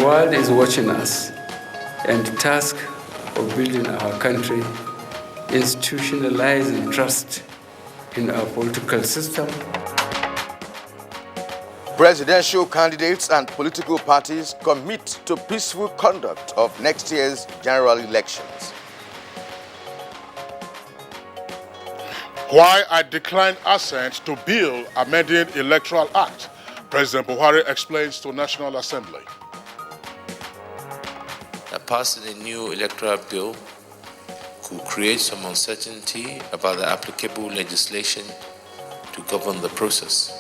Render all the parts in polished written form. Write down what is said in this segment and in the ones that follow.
world is watching us, and the task of building our country, institutionalizing trust in our political system. Presidential candidates and political parties commit to peaceful conduct of next year's general elections. Why I declined assent to bill amending Electoral Act, President Buhari explains to National Assembly. Passing a new electoral bill could create some uncertainty about the applicable legislation to govern the process.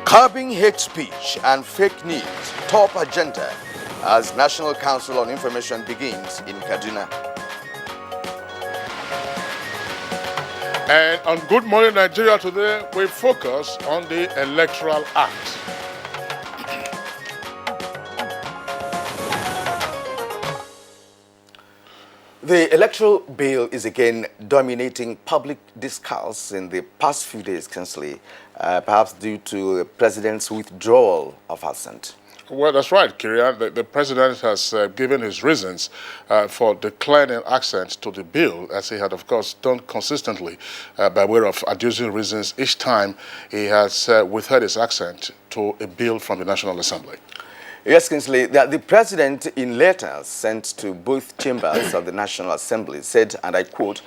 Curbing hate speech and fake news, top agenda as National Council on Information begins in Kaduna. And on Good Morning Nigeria today, we focus on the Electoral Act. The electoral bill is again dominating public discourse in the past few days, Kingsley, perhaps due to the president's withdrawal of assent. Well, that's right, Kirian. The president has given his reasons for declining assent to the bill, as he had, of course, done consistently by way of adducing reasons each time he has withheld his assent to a bill from the National Assembly. Yes, Kingsley, the president, in letters sent to both chambers of the National Assembly, said, and I quote,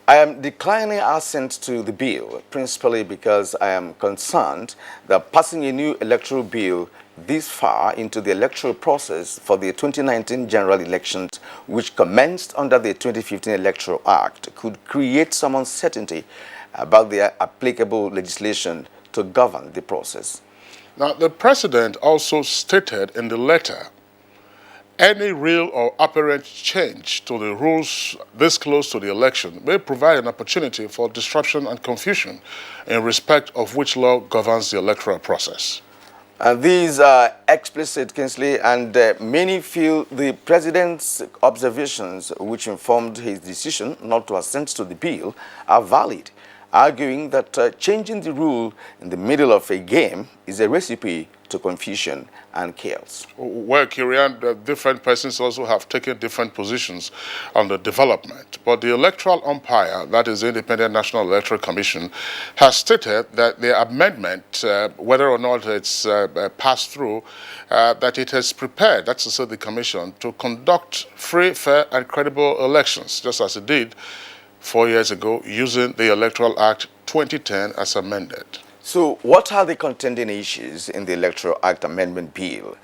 "I am declining assent to the bill, principally because I am concerned that passing a new electoral bill this far into the electoral process for the 2019 general elections, which commenced under the 2015 Electoral Act, could create some uncertainty about the applicable legislation to govern the process." Now, the president also stated in the letter, any real or apparent change to the rules this close to the election may provide an opportunity for disruption and confusion in respect of which law governs the electoral process. These are explicit, Kingsley, and many feel the president's observations, which informed his decision not to assent to the bill, are valid, arguing that changing the rule in the middle of a game is a recipe to confusion and chaos. Well, Kirian, different persons also have taken different positions on the development. But the electoral umpire, that is the Independent National Electoral Commission, has stated that the amendment, whether or not it's passed through, that it has prepared, that's to say the commission, to conduct free, fair, and credible elections, just as it did 4 years ago, using the Electoral Act 2010 as amended. So what are the contending issues in the Electoral Act Amendment Bill?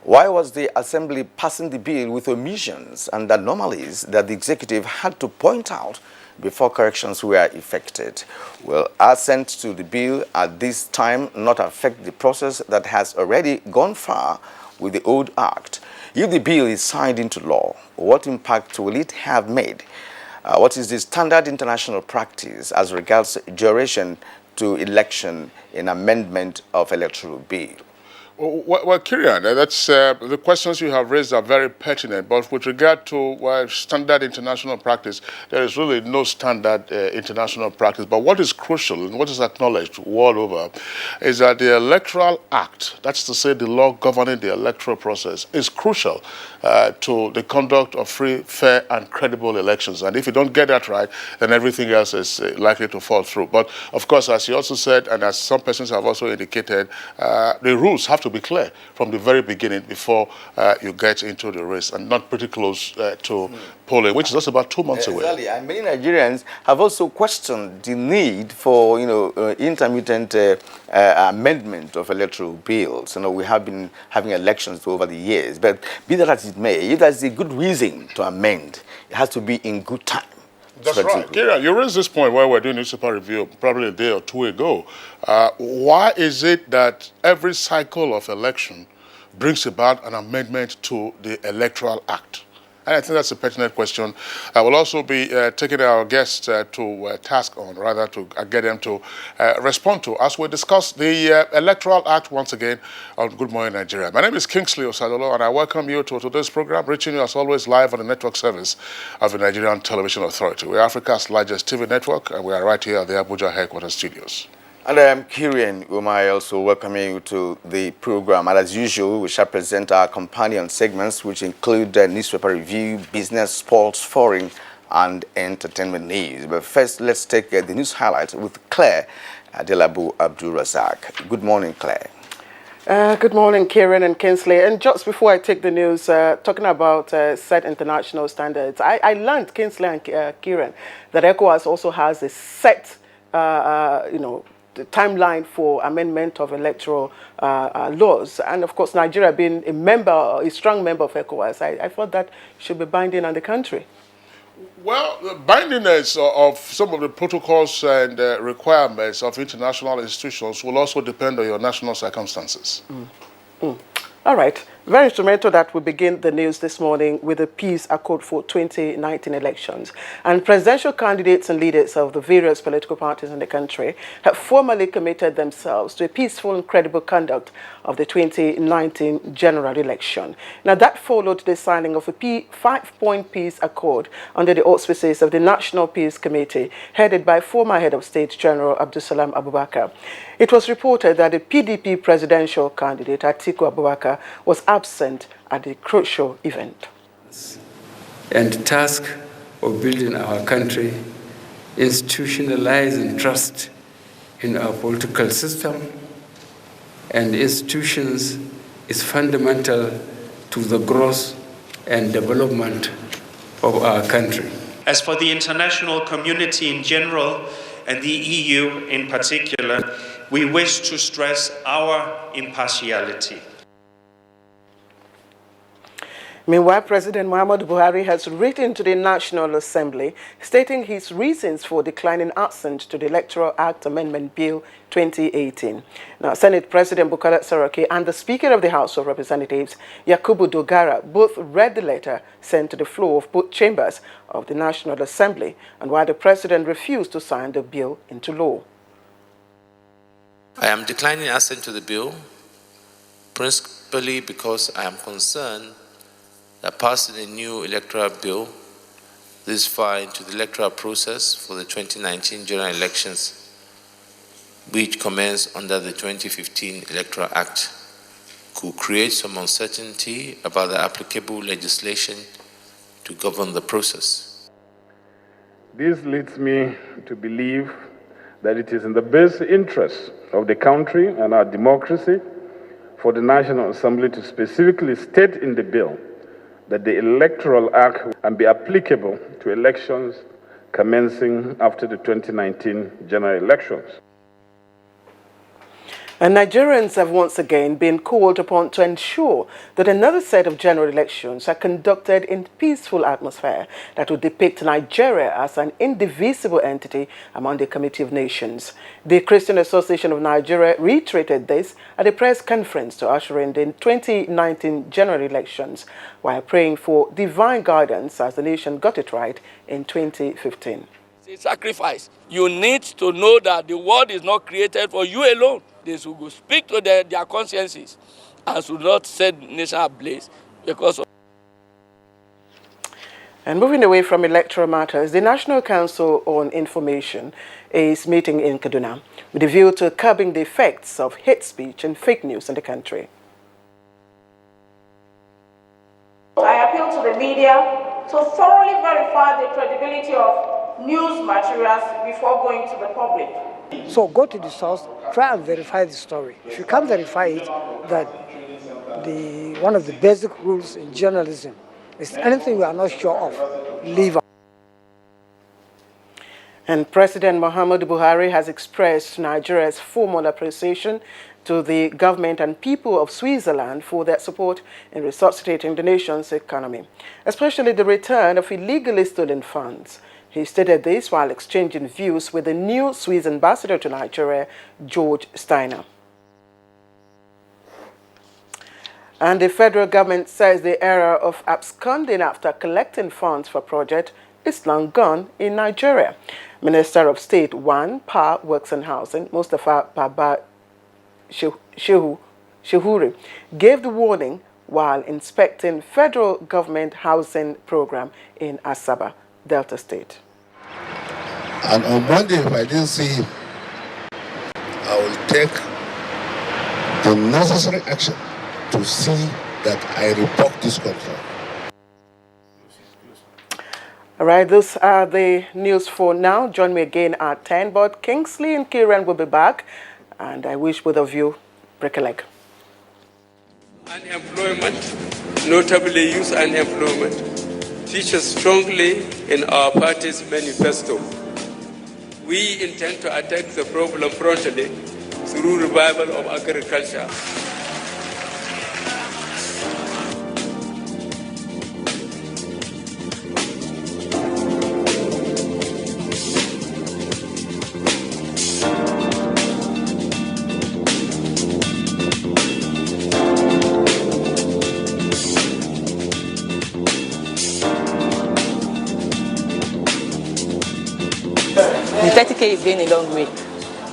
Why was the Assembly passing the bill with omissions and anomalies that the executive had to point out before corrections were effected? Will assent to the bill at this time not affect the process that has already gone far with the old act? If the bill is signed into law, what impact will it have made? What is the standard international practice as regards duration to election in amendment of electoral bill? Well, Kirian, that's the questions you have raised are very pertinent, but with regard to standard international practice, there is really no standard international practice. But what is crucial and what is acknowledged world over is that the Electoral Act, that's to say the law governing the electoral process, is crucial to the conduct of free, fair, and credible elections. And if you don't get that right, then everything else is likely to fall through. But of course, as you also said, and as some persons have also indicated, the rules have to be clear from the very beginning before you get into the race, and not pretty close to polling, which is just about 2 months away. Exactly, and many Nigerians have also questioned the need for intermittent amendment of electoral bills. We have been having elections over the years, but be that as it may, if there's a good reason to amend, it has to be in good time. That's right. Kira, you raised this point while we're doing newspaper review probably a day or two ago. Why is it that every cycle of election brings about an amendment to the Electoral Act? And I think that's a pertinent question. I will also be taking our guests to task on, rather to get them to respond to as we discuss the Electoral Act once again on Good Morning Nigeria. My name is Kingsley Osadolo, and I welcome you to today's program, reaching you as always live on the network service of the Nigerian Television Authority. We are Africa's largest TV network, and we are right here at the Abuja headquarters studios. And I am Kirian Umai, also welcoming you to the program. And as usual, we shall present our companion segments, which include newspaper review, business, sports, foreign, and entertainment news. But first, let's take the news highlights with Claire Adelabu Abdul-Razak. Good morning, Claire. Good morning, Kieran and Kinsley. And just before I take the news, talking about set international standards, I learned, Kinsley and Kieran, that ECOWAS also has a set, the timeline for amendment of electoral laws. And of course, Nigeria being a strong member of ECOWAS, I thought that should be binding on the country. Well, the bindingness of some of the protocols and requirements of international institutions will also depend on your national circumstances. All right. Very instrumental that we begin the news this morning with a peace accord for 2019 elections. And presidential candidates and leaders of the various political parties in the country have formally committed themselves to a peaceful and credible conduct of the 2019 general election. Now, that followed the signing of a 5-point peace accord under the auspices of the National Peace Committee, headed by former head of state General Abdulsalam Abubakar. It was reported that the PDP presidential candidate, Atiku Abubakar, was absent at the crucial event. And task of building our country, institutionalizing trust in our political system and institutions is fundamental to the growth and development of our country. As for the international community in general and the EU in particular, we wish to stress our impartiality. Meanwhile, President Muhammadu Buhari has written to the National Assembly stating his reasons for declining assent to the Electoral Act Amendment Bill 2018. Now, Senate President Bukola Saraki and the Speaker of the House of Representatives, Yakubu Dogara, both read the letter sent to the floor of both chambers of the National Assembly, and while the President refused to sign the bill into law. I am declining assent to the bill, principally because I am concerned that passing a new electoral bill this far into the electoral process for the 2019 general elections, which commenced under the 2015 Electoral Act, could create some uncertainty about the applicable legislation to govern the process. This leads me to believe that it is in the best interest of the country and our democracy for the National Assembly to specifically state in the bill that the Electoral Act can be applicable to elections commencing after the 2019 general elections. And Nigerians have once again been called upon to ensure that another set of general elections are conducted in peaceful atmosphere that will depict Nigeria as an indivisible entity among the Committee of Nations. The Christian Association of Nigeria reiterated this at a press conference to usher in the 2019 general elections, while praying for divine guidance as the nation got it right in 2015. It's a sacrifice. You need to know that the world is not created for you alone. They should go speak to their consciences and should not set the nation ablaze because of. And moving away from electoral matters, the National Council on Information is meeting in Kaduna with a view to curbing the effects of hate speech and fake news in the country. I appeal to the media to thoroughly verify the credibility of news materials before going to the public. So go to the source, try and verify the story. If you can't verify it, that one of the basic rules in journalism is anything we are not sure of, leave out. And President Muhammadu Buhari has expressed Nigeria's formal appreciation to the government and people of Switzerland for their support in resuscitating the nation's economy, especially the return of illegally stolen funds. He stated this while exchanging views with the new Swiss ambassador to Nigeria, George Steiner. And the federal government says the era of absconding after collecting funds for project is long gone in Nigeria. Minister of State 1, Power, Works and Housing, Mustafa Baba Shehuri, gave the warning while inspecting federal government housing program in Asaba, Delta State. And on Monday, if I didn't see him, take the necessary action to see that I revoke this contract. All right, those are the news for now. Join me again at 10. But Kingsley and Kieran will be back, and I wish both of you break a leg. Unemployment, notably youth unemployment, features strongly in our party's manifesto. We intend to attack the problem promptly through revival of agriculture. The 30K is going a long way.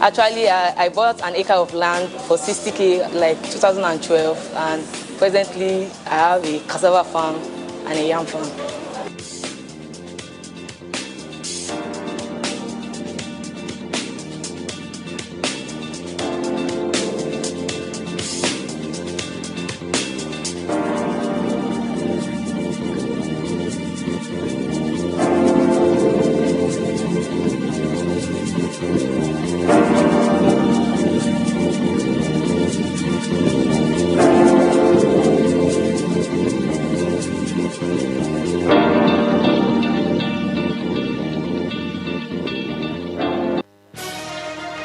Actually, I bought an acre of land for 60K like 2012, and presently I have a cassava farm and a yam farm.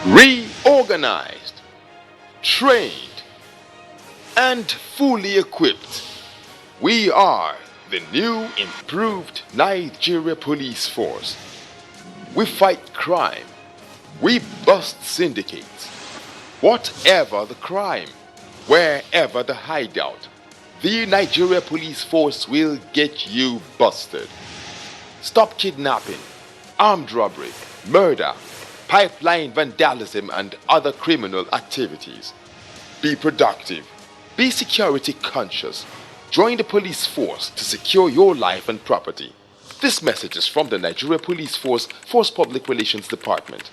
Reorganized, trained, and fully equipped, we are the new improved Nigeria Police Force. We fight crime. We bust syndicates. Whatever the crime, wherever the hideout, the Nigeria Police Force will get you busted. Stop kidnapping, armed robbery, murder, pipeline vandalism, and other criminal activities. Be productive. Be security conscious. Join the police force to secure your life and property. This message is from the Nigeria Police Force Public Relations Department.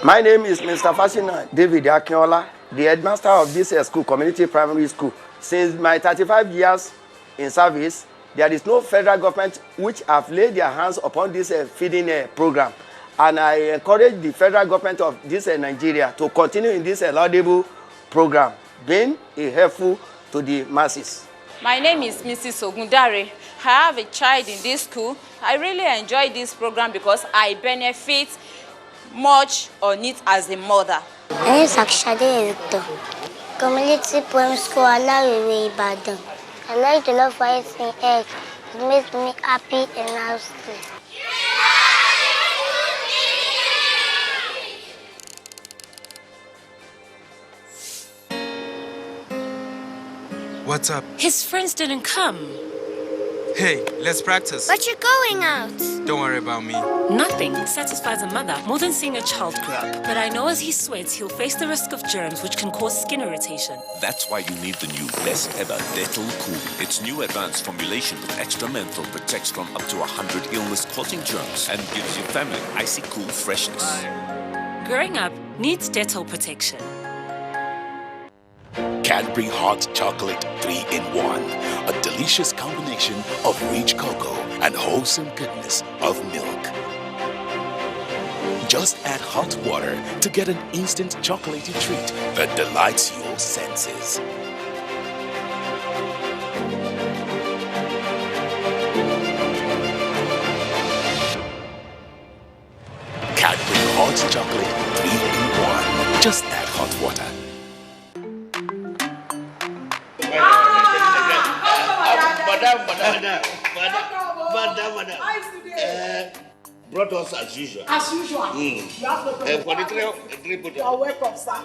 My name is Mr. Fasina David Akinola, the headmaster of this school, community primary school. Since my 35 years in service, there is no federal government which have laid their hands upon this feeding program. And I encourage the federal government of this Nigeria to continue in this laudable program, being helpful to the masses. My name is Mrs. Ogundare. I have a child in this school. I really enjoy this program because I benefit much on it as a mother. My name is Akshade Victor. Community Primary School, Alawiwe, Ibadan. I like to love fighting egg. It makes me happy and happy. What's up? His friends didn't come. Hey, let's practice. But you're going out. Don't worry about me. Nothing satisfies a mother more than seeing a child grow up. But I know as he sweats, he'll face the risk of germs which can cause skin irritation. That's why you need the new best ever Dental Cool. Its new advanced formulation with extra menthol protects from up to 100 illness-causing germs and gives your family icy cool freshness. Growing up needs Dettol protection. Cadbury Hot Chocolate 3-in-1. A delicious combination of rich cocoa and wholesome goodness of milk. Just add hot water to get an instant chocolatey treat that delights your senses. Cadbury Hot Chocolate 3-in-1. Just add hot water. Madam. Brought us as usual. As usual. You have no problem. For the three you are welcome, sir.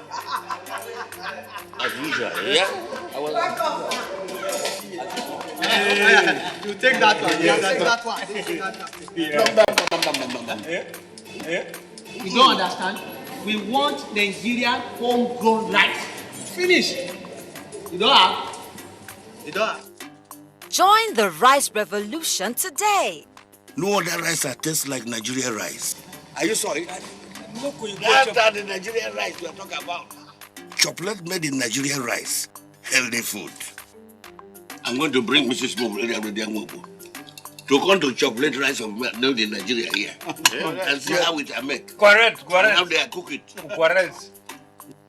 As usual, yeah? Welcome. You take that one. You don't understand? We want Nigerian homegrown rice. Finish. You don't have? Join the rice revolution today. No other rice that tastes like Nigerian rice. Are you sorry? That's the Nigerian rice we are talking about. Chocolate made in Nigerian rice. Healthy food. I'm going to bring Mrs. Mobu to come to chocolate rice of made in Nigeria here. And see how it are made. Correct. And how they are cook it. Correct.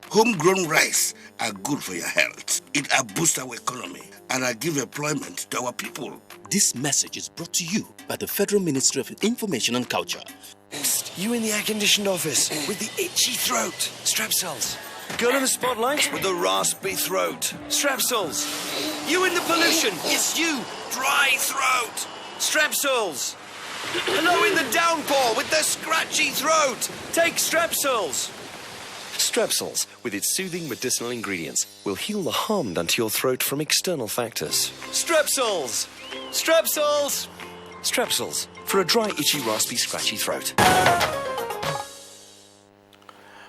Homegrown rice are good for your health. It boosts our economy and give employment to our people. This message is brought to you by the Federal Ministry of Information and Culture. You in the air-conditioned office with the itchy throat. Strepsils. Girl in the spotlight with the raspy throat. Strepsils. You in the pollution. It's you. Dry throat. Strepsils. Hello in the downpour with the scratchy throat. Take Strepsils. Strepsils, with its soothing medicinal ingredients, will heal the harm done to your throat from external factors. Strepsils! Strepsils! Strepsils, for a dry, itchy, raspy, scratchy throat.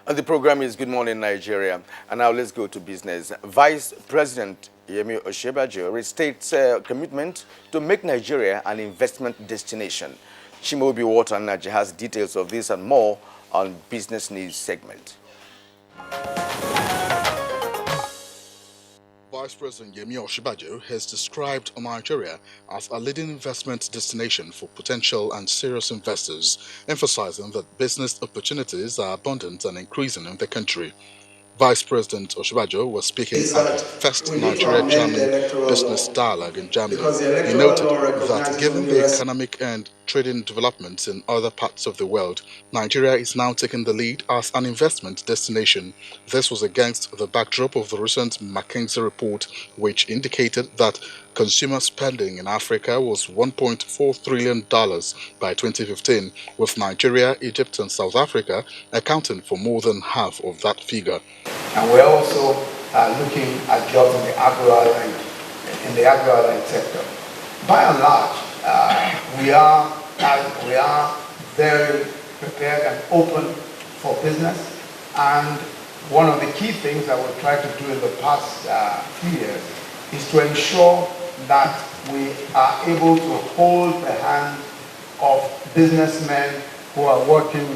And the program is Good Morning Nigeria. And now let's go to business. Vice President Yemi Osinbajo restates commitment to make Nigeria an investment destination. Chimaobi Watanaji has details of this and more on Business News segment. Vice President Yemi Osinbajo has described Nigeria as a leading investment destination for potential and serious investors, emphasizing that business opportunities are abundant and increasing in the country. Vice President Osinbajo was speaking at the first Nigeria-Germany business dialogue in Germany. He noted that given the economic and trading developments in other parts of the world, Nigeria is now taking the lead as an investment destination. This was against the backdrop of the recent McKinsey report, which indicated that consumer spending in Africa was $1.4 trillion by 2015, with Nigeria, Egypt and South Africa accounting for more than half of that figure. And we're also looking at jobs in the agro-allied sector. By and large, we are very prepared and open for business. And one of the key things that we've tried to do in the past few years is to ensure that we are able to hold the hand of businessmen who are working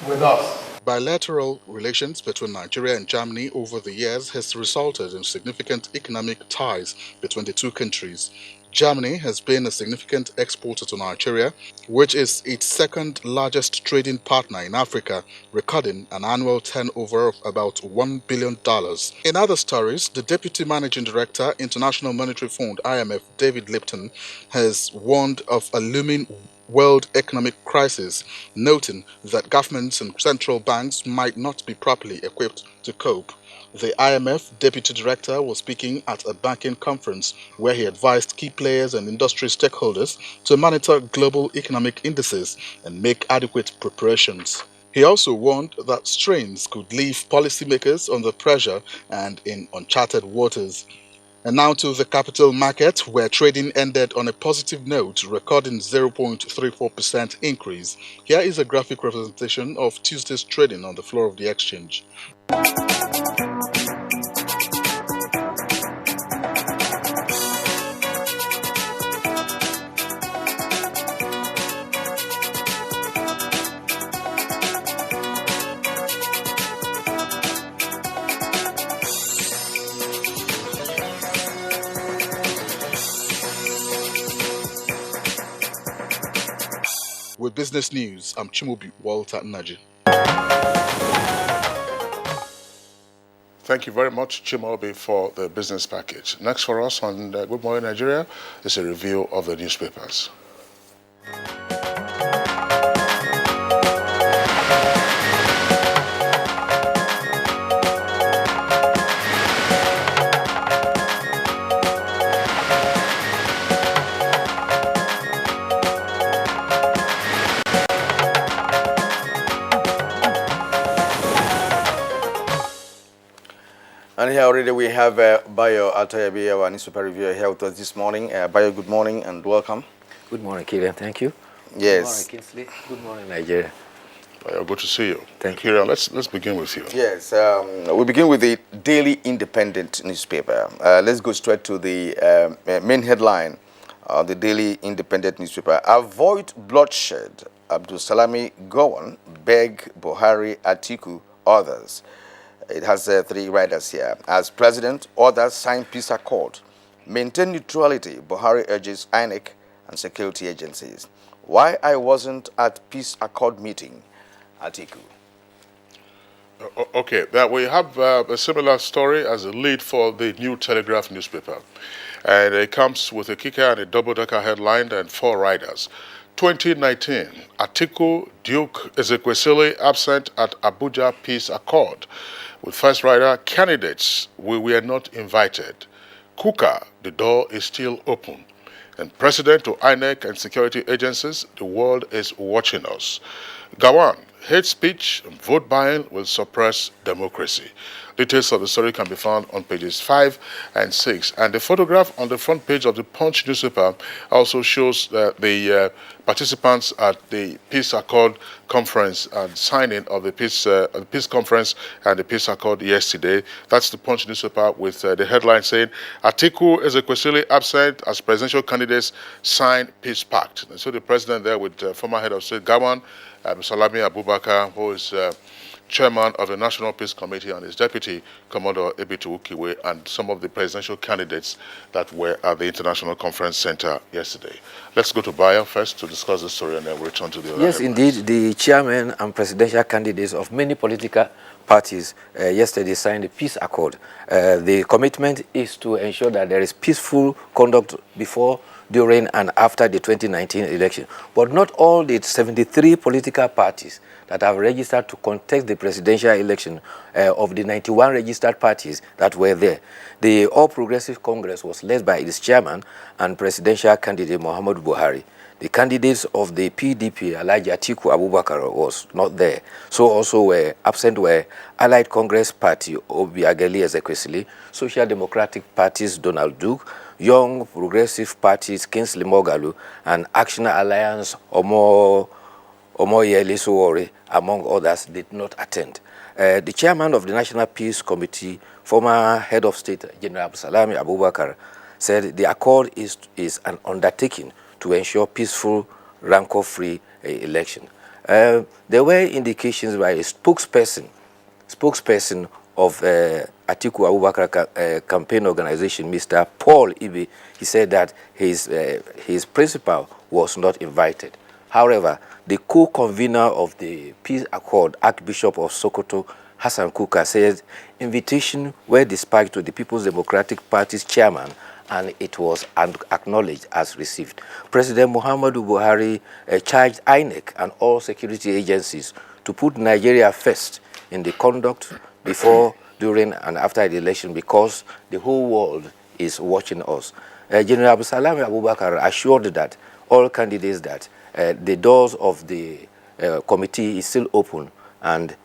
with us. Bilateral relations between Nigeria and Germany over the years has resulted in significant economic ties between the two countries. Germany has been a significant exporter to Nigeria, which is its second largest trading partner in Africa, recording an annual turnover of about $1 billion. In other stories, the Deputy Managing Director, International Monetary Fund (IMF), David Lipton, has warned of a looming world economic crisis, noting that governments and central banks might not be properly equipped to cope. The IMF Deputy Director was speaking at a banking conference where he advised key players and industry stakeholders to monitor global economic indices and make adequate preparations. He also warned that strains could leave policymakers under pressure and in uncharted waters. And now to the capital market, where trading ended on a positive note, recording 0.34% increase. Here is a graphic representation of Tuesday's trading on the floor of the exchange. With business news, I'm Chimaobi Watanaji. Thank you very much, Chimaobi, for the business package. Next for us on Good Morning Nigeria is a review of the newspapers. And here already we have Bayo Altayabi, our newspaper reviewer, here with us this morning. Bayo, good morning and welcome. Good morning, Kilian. Thank you. Yes. Good morning, Kinsley. Good morning, Nigeria. Good to see you. Thank you. Kieran, let's begin with you. Yes, we begin with the Daily Independent newspaper. Let's go straight to the main headline of the Daily Independent newspaper. Avoid bloodshed. Abdul Salami Gowon beg Buhari, Atiku, others. It has 3 riders here. As president, others sign peace accord. Maintain neutrality, Buhari urges INEC and security agencies. Why I wasn't at peace accord meeting, Atiku. Okay, we have a similar story as a lead for the New Telegraph newspaper. And it comes with a kicker and a double-decker headline and 4 riders. 2019, Atiku, Duke, Ezekwesili absent at Abuja Peace Accord. With first rider, candidates, we were not invited. Kuka, the door is still open. And President to INEC and security agencies, the world is watching us. Gawan, hate speech and vote buying will suppress democracy. Details of the story can be found on pages 5 and 6. And the photograph on the front page of the Punch newspaper also shows the participants at the Peace Accord conference and signing of the Peace Conference and the Peace Accord yesterday. That's the Punch newspaper with the headline saying, Atiku Ezekwesili absent as presidential candidates sign Peace Pact. And so the president there with former head of state Gawan, Salami Abubakar, who is chairman of the National Peace Committee, and his deputy, Commodore Ebitu Ukiwe, and some of the presidential candidates that were at the International Conference Center yesterday. Let's go to Bayer first to discuss the story, and then we'll return to the other. Yes, indeed, the chairman and presidential candidates of many political parties yesterday signed a peace accord. The commitment is to ensure that there is peaceful conduct before, during, and after the 2019 election. But not all the 73 political parties that have registered to contest the presidential election of the 91 registered parties that were there. The All Progressive Congress was led by its chairman and presidential candidate Muhammadu Buhari. The candidates of the PDP, Alhaji Atiku Abubakar, was not there. So also were absent were Allied Congress Party, Obiageli Ezekwesili, Social Democratic Parties, Donald Duke, Young Progressive Parties, Kingsley Moghalu, and Action Alliance, Omoyele Sowore, among others, did not attend. The chairman of the National Peace Committee, former head of state, General Salami Abubakar, said the accord is an undertaking to ensure peaceful, rancor-free election. There were indications by a spokesperson of Atiku Abubakar campaign organization, Mr. Paul Ibe. He said that his principal was not invited. However, the co-convener of the Peace Accord, Archbishop of Sokoto, Hassan Kuka, says invitation were dispatched to the People's Democratic Party's chairman, and it was acknowledged as received. President Muhammadu Buhari charged INEC and all security agencies to put Nigeria first in the conduct before, during, and after the election, because the whole world is watching us. General Salami Abubakar assured that all candidates that the doors of the committee is still open, and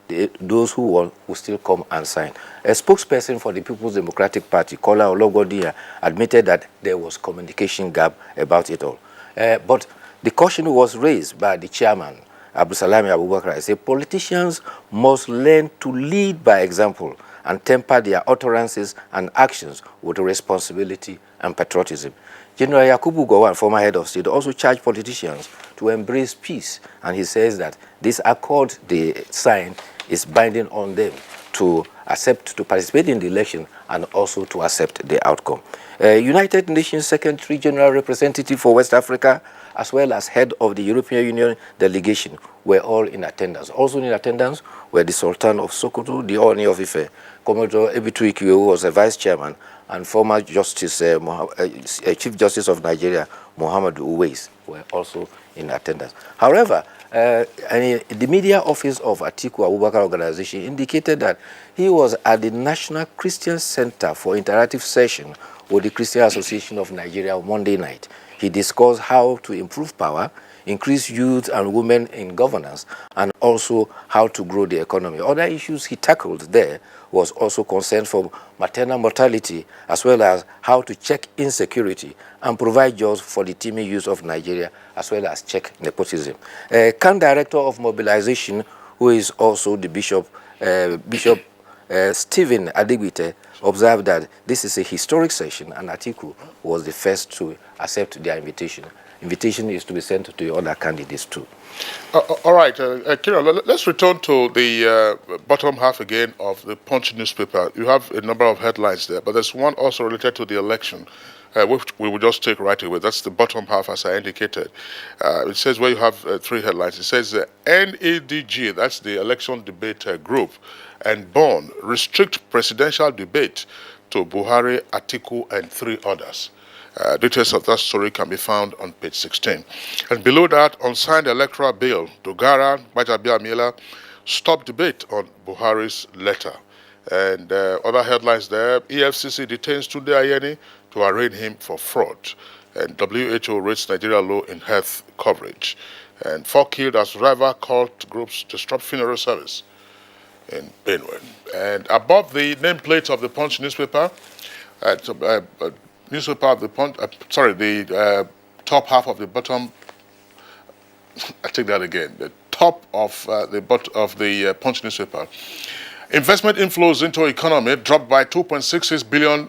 those who want will still come and sign. A spokesperson for the People's Democratic Party, Kola Ologodia, admitted that there was communication gap about it all. But the caution was raised by the chairman, Abdusalami Abubakar. He said politicians must learn to lead by example and temper their utterances and actions with responsibility and patriotism. General Yakubu Gowon, former head of state, also charged politicians to embrace peace, and he says that this accord they signed is binding on them to accept, to participate in the election and also to accept the outcome. United Nations Secretary General Representative for West Africa, as well as head of the European Union delegation, were all in attendance. Also in attendance were the Sultan of Sokoto, the Oni of Ife, Commodore Ebitu Ukiwe, who was a vice chairman, and former Justice, Chief Justice of Nigeria, Muhammad Uwais, were also in attendance. However, the media office of Atiku Abubakar organization indicated that he was at the National Christian Center for Interactive Session with the Christian Association of Nigeria on Monday night. He discussed how to improve power, increase youth and women in governance, and also how to grow the economy. Other issues he tackled there was also concern for maternal mortality, as well as how to check insecurity and provide jobs for the teeming youth of Nigeria, as well as check nepotism. CAN Director of Mobilization, who is also the Bishop Stephen Adigbite, observed that this is a historic session and Atiku was the first to accept their invitation. Invitation is to be sent to the other candidates too. All right, Kira, let's return to the bottom half again of the Punch newspaper. You have a number of headlines there, but there's one also related to the election, which we will just take right away. That's the bottom half, as I indicated. It says where you have three headlines. It says NEDG, that's the election debate group, and BORN restrict presidential debate to Buhari, Atiku, and 3 others. Details of that story can be found on page 16. And below that, unsigned electoral bill, Dogara, Bajabiamila, stop debate on Buhari's letter. And other headlines there, EFCC detains Tunde Ayeni to arraign him for fraud. And WHO rates Nigeria low in health coverage. And 4 killed as rival cult groups disrupt funeral service in Benue. And above the nameplate of the Punch newspaper, newspaper of the Punch, the top half of the bottom, I take that again, the top of the Punch newspaper. Investment inflows into economy dropped by $2.66 billion in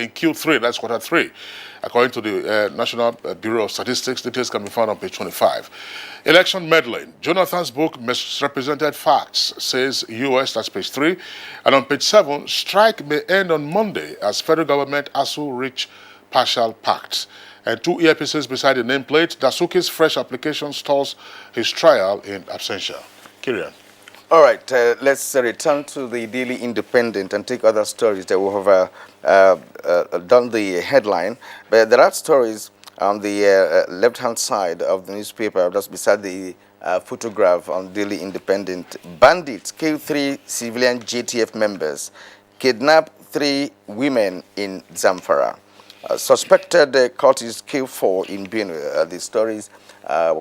Q3, that's quarter 3. According to the National Bureau of Statistics, details can be found on page 25. Election meddling. Jonathan's book, Misrepresented Facts, says U.S., that's page 3. And on page 7, strike may end on Monday as federal government ASU reach partial pact. And 2 earpieces beside the nameplate. Dasuki's fresh application stalls his trial in absentia. Kirian. All right, let's return to the Daily Independent and take other stories that we have done the headline. But there are stories on the left-hand side of the newspaper, just beside the photograph on Daily Independent. Bandits kill 3 civilian JTF members, kidnap 3 women in Zamfara. Suspected cultists kill 4 in Benue. The stories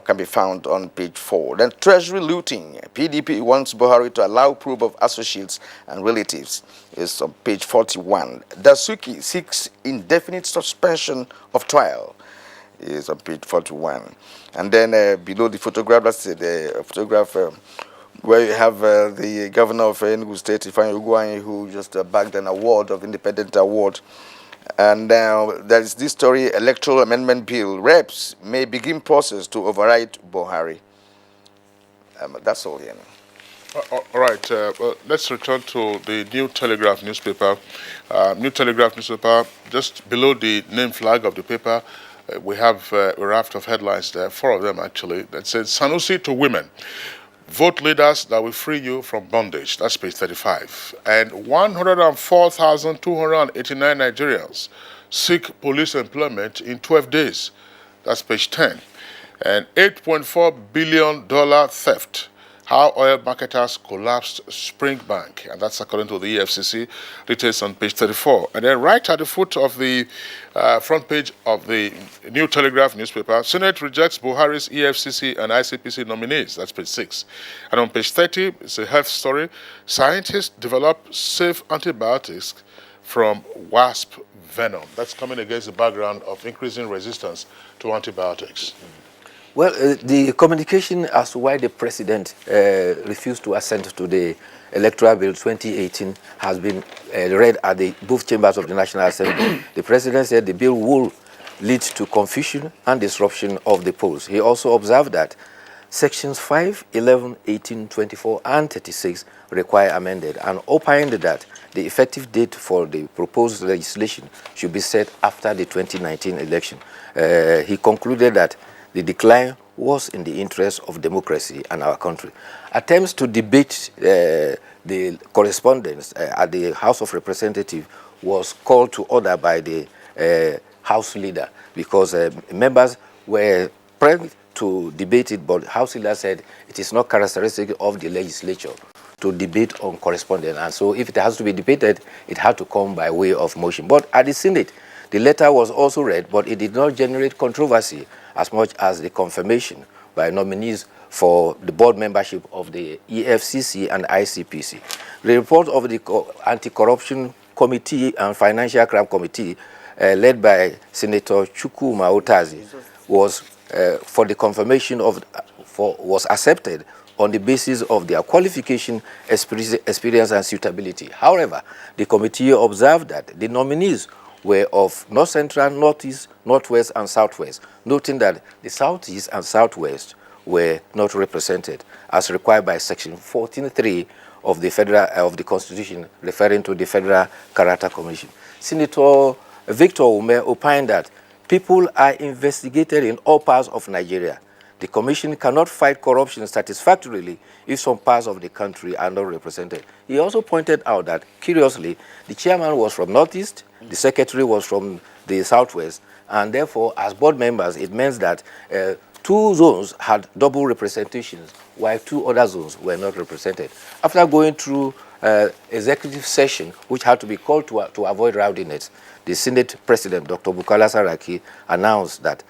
can be found on page 4. Then treasury looting. PDP wants Buhari to allow proof of associates and relatives. Is on page 41. Dasuki seeks indefinite suspension of trial. Is on page 41. And then below the photograph, that's the photograph where you have the governor of Enugu State, Ifeanyi Ugwuanyi, who just bagged an award of independent award. And now there is this story, electoral amendment bill. Reps may begin process to override Buhari. That's all here. All right, let's return to the New Telegraph newspaper. New Telegraph newspaper, just below the name flag of the paper, we have a raft of headlines there, 4 of them actually, that says, Sanusi to women. Vote leaders that will free you from bondage. That's page 35. And 104,289 Nigerians seek police employment in 12 days. That's page 10. And $8.4 billion theft. How oil marketers collapsed Spring Bank. And that's according to the EFCC. Details on page 34. And then right at the foot of the front page of the New Telegraph newspaper, Senate rejects Buhari's EFCC and ICPC nominees. That's page 6. And on page 30, it's a health story. Scientists develop safe antibiotics from wasp venom. That's coming against the background of increasing resistance to antibiotics. Well, the communication as to why the president refused to assent to the Electoral Bill 2018 has been read at both chambers of the National Assembly. The president said the bill will lead to confusion and disruption of the polls. He also observed that sections 5, 11, 18, 24, and 36 require amended, and opined that the effective date for the proposed legislation should be set after the 2019 election. He concluded that the decline was in the interest of democracy and our country. Attempts to debate the correspondence at the House of Representatives was called to order by the House leader because members were pressed to debate it, but House leader said it is not characteristic of the legislature to debate on correspondence. And so if it has to be debated, it had to come by way of motion. But at the Senate, the letter was also read, but it did not generate controversy as much as the confirmation by nominees for the board membership of the EFCC and ICPC. The report of the Anti-Corruption Committee and Financial Crime Committee, led by Senator Chukwuma Otazi, was for the confirmation of was accepted on the basis of their qualification, experience, and suitability. However, the committee observed that the nominees were of North Central, Northeast, Northwest, and Southwest, noting that the Southeast and Southwest were not represented, as required by Section 14.3 of the Constitution, referring to the Federal Character Commission. Senator Victor Ume opined that people are investigated in all parts of Nigeria. The Commission cannot fight corruption satisfactorily if some parts of the country are not represented. He also pointed out that, curiously, the chairman was from Northeast, the secretary was from the Southwest, and therefore, as board members, it means that 2 zones had double representations, while 2 other zones were not represented. After going through executive session, which had to be called to avoid rowdiness, the Senate President, Dr. Bukola Saraki, announced that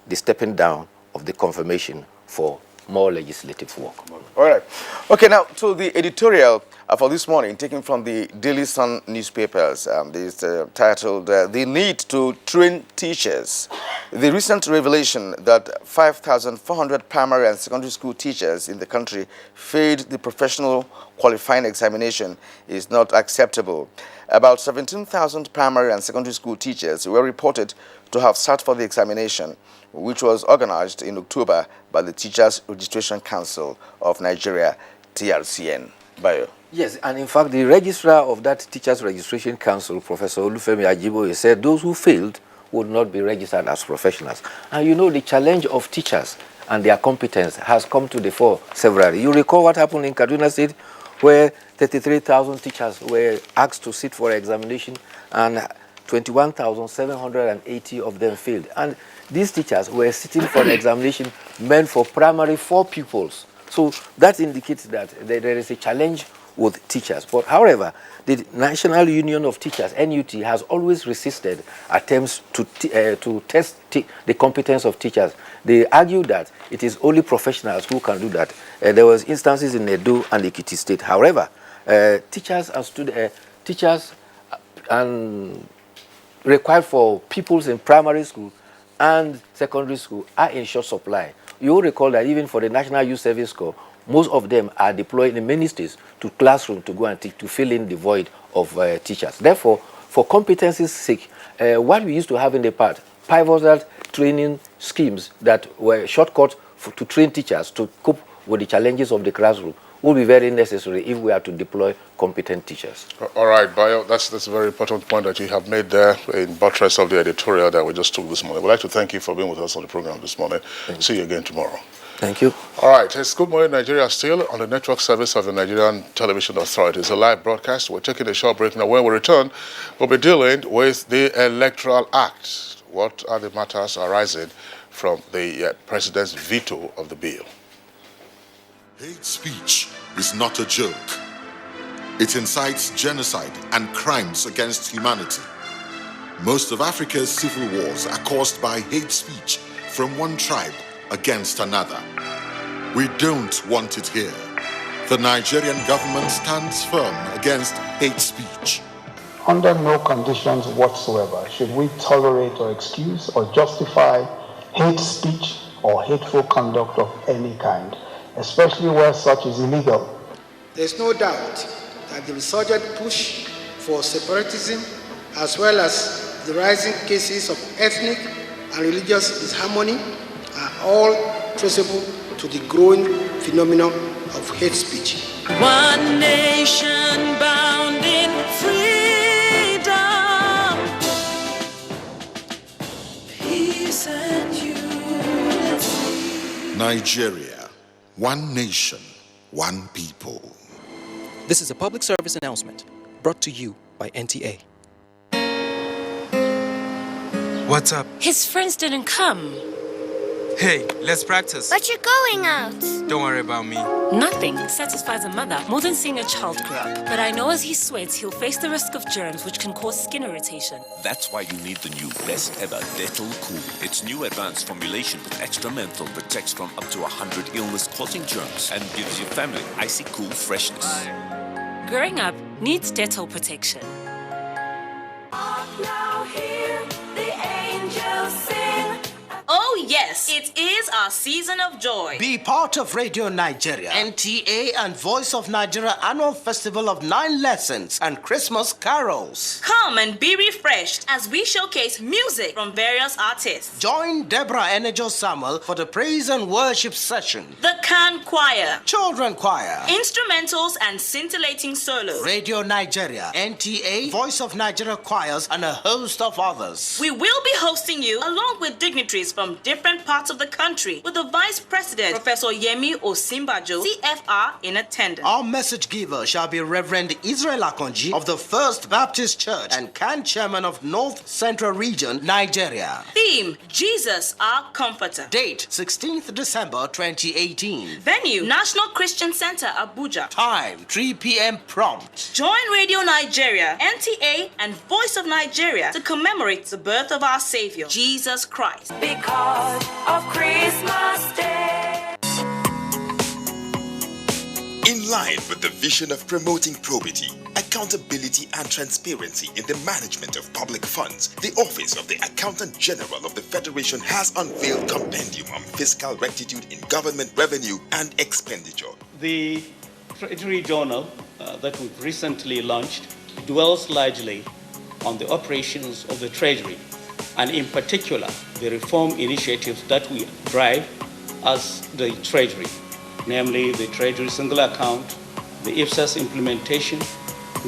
the stepping down of the confirmation for more legislative work. All right. Okay, now to the editorial for this morning, taken from the Daily Sun newspapers. This is titled, The Need to Train Teachers. The recent revelation that 5,400 primary and secondary school teachers in the country failed the professional qualifying examination is not acceptable. About 17,000 primary and secondary school teachers were reported to have sat for the examination, which was organized in October by the Teachers Registration Council of Nigeria, TRCN. Bayo. Yes, and in fact, the registrar of that Teachers Registration Council, Professor Olufemi Ajiboye, said those who failed would not be registered as professionals. And you know, the challenge of teachers and their competence has come to the fore severally. You recall what happened in Kaduna State, where 33,000 teachers were asked to sit for examination, and 21,780 of them failed. And these teachers were sitting for the examination meant for primary 4 pupils. So that indicates that there is a challenge with teachers. But however, the National Union of Teachers, NUT, has always resisted attempts to test the competence of teachers. They argue that it is only professionals who can do that. There was instances in Edo and Ekiti State. However, teachers and required for pupils in primary school and secondary school are in short supply. You will recall that even for the National Youth Service Corps, most of them are deployed in many states to classroom to go and teach, to fill in the void of teachers. Therefore, for competency's sake, what we used to have in the past, pivotal training schemes that were shortcuts to train teachers to cope with the challenges of the classroom, will be very necessary if we are to deploy competent teachers. All right, Bayo, that's a very important point that you have made there in buttress of the editorial that we just took this morning. We'd like to thank you for being with us on the program this morning. See you again tomorrow. Thank you. All right, it's Good Morning Nigeria still on the network service of the Nigerian Television Authority. It's a live broadcast. We're taking a short break now. When we return, we'll be dealing with the Electoral Act. What are the matters arising from the President's veto of the bill? Hate speech is not a joke. It incites genocide and crimes against humanity. Most of Africa's civil wars are caused by hate speech from one tribe against another. We don't want it here. The Nigerian government stands firm against hate speech. Under no conditions whatsoever should we tolerate or excuse or justify hate speech or hateful conduct of any kind, especially where such is illegal. There's no doubt that the resurgent push for separatism, as well as the rising cases of ethnic and religious disharmony, are all traceable to the growing phenomenon of hate speech. One nation bound in freedom, peace and unity. Nigeria, one nation, one people. This is a public service announcement brought to you by NTA. What's up? His friends didn't come. Hey, let's practice. But you're going out. Don't worry about me. Nothing satisfies a mother more than seeing a child grow up. But I know as he sweats, he'll face the risk of germs which can cause skin irritation. That's why you need the new best ever Dental Cool. Its new advanced formulation with extra menthol protects from up to 100 illness-causing germs and gives your family icy cool freshness. Growing up needs dental protection. Now hear the angels sing. Oh Yes, it is our season of joy. Be part of Radio Nigeria, NTA and Voice of Nigeria annual festival of 9 lessons and Christmas carols. Come and be refreshed as we showcase music from various artists. Join Deborah Enejo Samuel for the praise and worship session. The Can Choir, Children Choir, instrumentals and scintillating solos. Radio Nigeria, NTA, Voice of Nigeria choirs, and a host of others. We will be hosting you along with dignitaries from different parts of the country, with the Vice President, Professor Yemi Osinbajo, CFR, in attendance. Our message giver shall be Reverend Israel Akonji of the First Baptist Church and CAN Chairman of North Central Region, Nigeria. Theme, Jesus our Comforter. Date, 16th December 2018. Venue, National Christian Center, Abuja. Time, 3 p.m. prompt. Join Radio Nigeria, NTA, and Voice of Nigeria to commemorate the birth of our Savior, Jesus Christ. Because of Christmas Day. In line with the vision of promoting probity, accountability and transparency in the management of public funds, the Office of the Accountant General of the Federation has unveiled Compendium on Fiscal Rectitude in Government Revenue and Expenditure. The Treasury Journal that we've recently launched dwells largely on the operations of the Treasury, and in particular, the reform initiatives that we drive as the Treasury, namely the Treasury Single Account, the IPSAS implementation,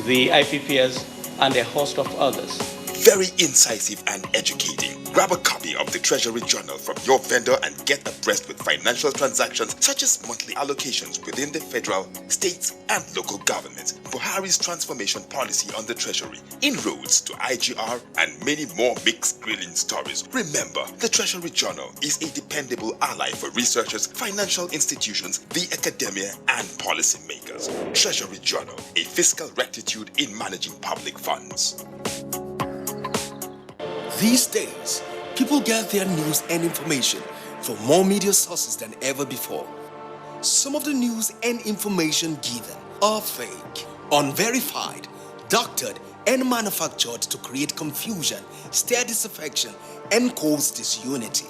the IPPS, and a host of others. Very incisive and educating. Grab a copy of the Treasury Journal from your vendor and get abreast with financial transactions such as monthly allocations within the federal, states, and local governments, Buhari's transformation policy on the Treasury, inroads to IGR, and many more mixed grilling stories. Remember, the Treasury Journal is a dependable ally for researchers, financial institutions, the academia, and policymakers. Treasury Journal, a fiscal rectitude in managing public funds. These days, people get their news and information from more media sources than ever before. Some of the news and information given are fake, unverified, doctored, and manufactured to create confusion, stir disaffection, and cause disunity.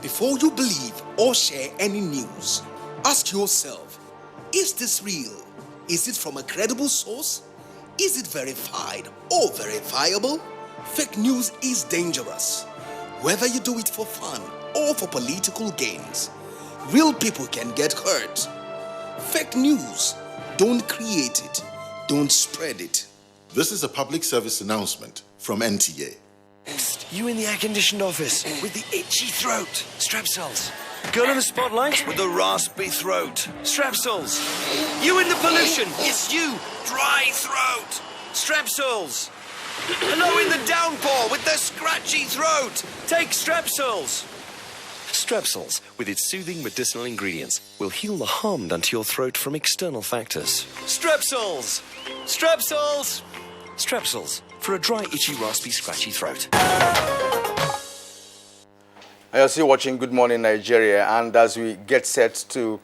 Before you believe or share any news, ask yourself, is this real? Is it from a credible source? Is it verified or verifiable? Fake news is dangerous, whether you do it for fun or for political gains. Real people can get hurt. Fake news, don't create it, don't spread it. This is a public service announcement from NTA. You in the air-conditioned office with the itchy throat, Strepsils. Girl in the spotlight with the raspy throat, Strepsils. You in the pollution, it's you, dry throat, Strepsils. Hello in the downpour with the scratchy throat. Take Strepsils. Strepsils, with its soothing medicinal ingredients, will heal the harm done to your throat from external factors. Strepsils. Strepsils. Strepsils, for a dry, itchy, raspy, scratchy throat. You're still watching Good Morning Nigeria, and as we get set to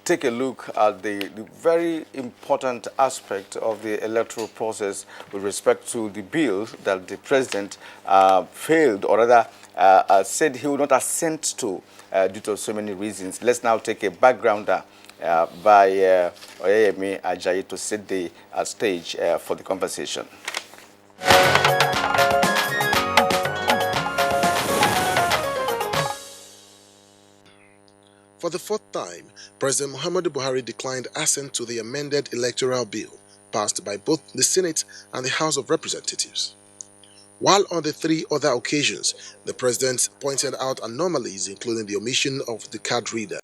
take a look at the very important aspect of the electoral process with respect to the bill that the president failed, or rather said he would not assent to due to so many reasons. Let's now take a backgrounder by Oyeyemi Ajayi to set the stage for the conversation. For the fourth time, President Muhammadu Buhari declined assent to the amended electoral bill passed by both the Senate and the House of Representatives. While on the three other occasions, the president pointed out anomalies, including the omission of the card reader.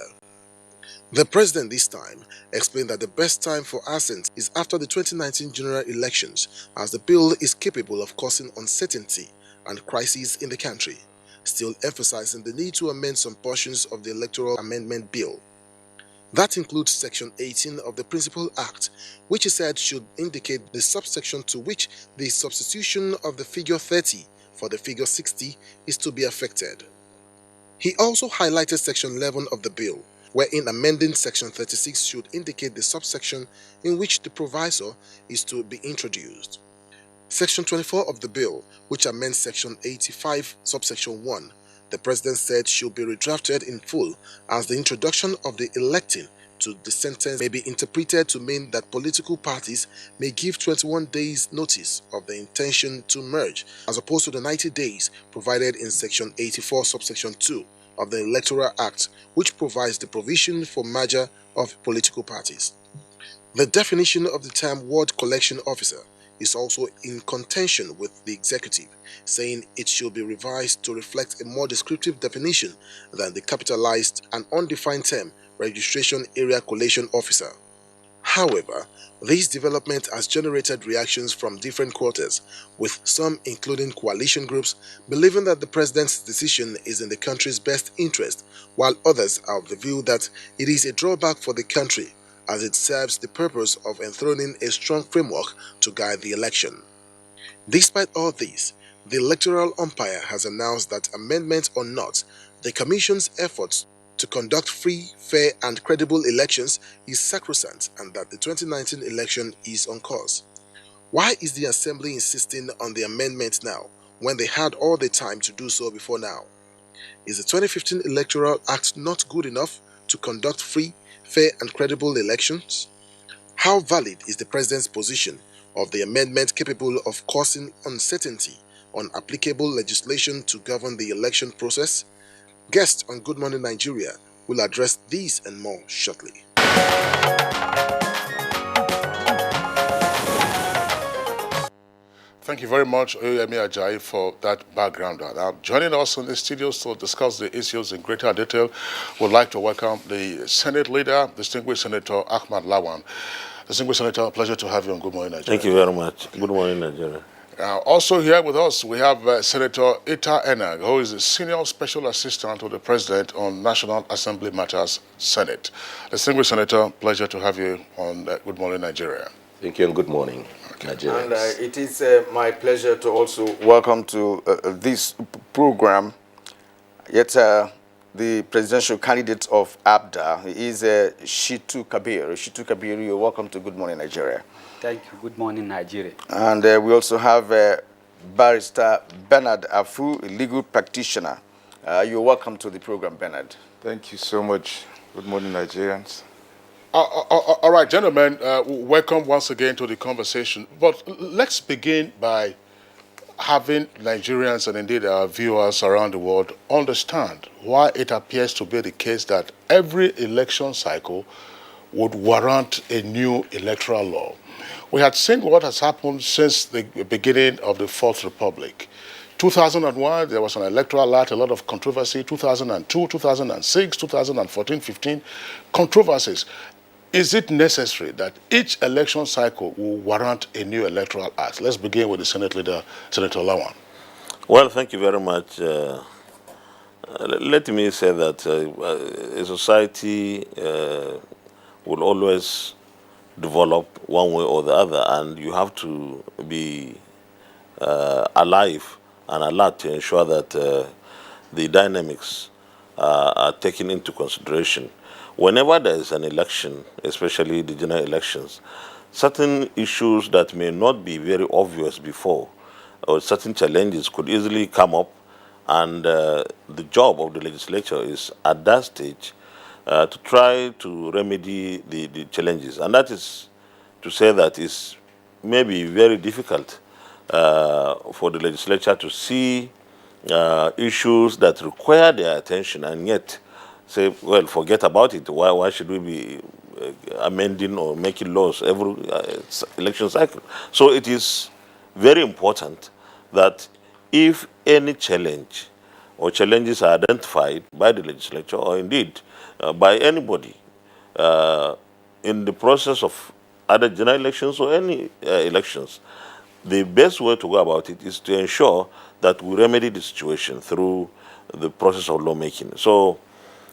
The president this time explained that the best time for assent is after the 2019 general elections, as the bill is capable of causing uncertainty and crises in the country, still emphasizing the need to amend some portions of the Electoral Amendment Bill. That includes Section 18 of the Principal Act, which he said should indicate the subsection to which the substitution of the figure 30 for the figure 60 is to be affected. He also highlighted Section 11 of the bill, wherein amending Section 36 should indicate the subsection in which the proviso is to be introduced. Section 24 of the bill, which amends Section 85, subsection 1, the president said should be redrafted in full, as the introduction of the electing to the sentence may be interpreted to mean that political parties may give 21 days notice of the intention to merge, as opposed to the 90 days provided in Section 84, subsection 2 of the Electoral Act, which provides the provision for merger of political parties. The definition of the term ward collection officer is also in contention with the executive, saying it should be revised to reflect a more descriptive definition than the capitalized and undefined term registration area collation officer. However, this development has generated reactions from different quarters, with some, including coalition groups, believing that the president's decision is in the country's best interest, while others are of the view that it is a drawback for the country, as it serves the purpose of enthroning a strong framework to guide the election. Despite all this, the electoral umpire has announced that, amendment or not, the Commission's efforts to conduct free, fair and credible elections is sacrosanct, and that the 2019 election is on course. Why is the Assembly insisting on the amendment now, when they had all the time to do so before now? Is the 2015 Electoral Act not good enough to conduct free, fair and credible elections? How valid is the President's position of the amendment capable of causing uncertainty on applicable legislation to govern the election process? Guests on Good Morning Nigeria will address these and more shortly. Thank you very much, Oyemi Ajayi, for that background. Now, joining us in the studios to discuss the issues in greater detail, we'd like to welcome the Senate leader, distinguished Senator Ahmad Lawan. Distinguished Senator, pleasure to have you on Good Morning Nigeria. Thank you very much. Good morning, Nigeria. Also here with us, we have Senator Ita Enag, who is the Senior Special Assistant to the President on National Assembly Matters, Senate. Distinguished Senator, pleasure to have you on Good Morning Nigeria. Thank you and good morning, Nigeria. And it is my pleasure to also welcome to this program yet the presidential candidate of ABDA. He is Shitu Kabir. Shitu Kabir, you're welcome to Good Morning Nigeria. Thank you. Good morning, Nigeria. And we also have Barrister Bernard Afu, a legal practitioner. You're welcome to the program, Bernard. Thank you so much. Good morning, Nigerians. All right, gentlemen, welcome once again to the conversation. But let's begin by having Nigerians and indeed our viewers around the world understand why it appears to be the case that every election cycle would warrant a new electoral law. We had seen what has happened since the beginning of the Fourth Republic. 2001, there was an electoral act, a lot of controversy. 2002, 2006, 2014, 15, controversies. Is it necessary that each election cycle will warrant a new electoral act? Let's begin with the Senate leader, Senator Lawan. Well, thank you very much. Let me say that a society will always develop one way or the other, and you have to be alive and alert to ensure that the dynamics are taken into consideration. Whenever there is an election, especially the general elections, certain issues that may not be very obvious before, or certain challenges could easily come up, and the job of the legislature is at that stage to try to remedy the challenges. And that is to say that it's maybe very difficult for the legislature to see issues that require their attention and yet say, well, forget about it. Why should we be amending or making laws every election cycle? So it is very important that if any challenge or challenges are identified by the legislature or indeed by anybody in the process of either general elections or any elections, the best way to go about it is to ensure that we remedy the situation through the process of lawmaking. So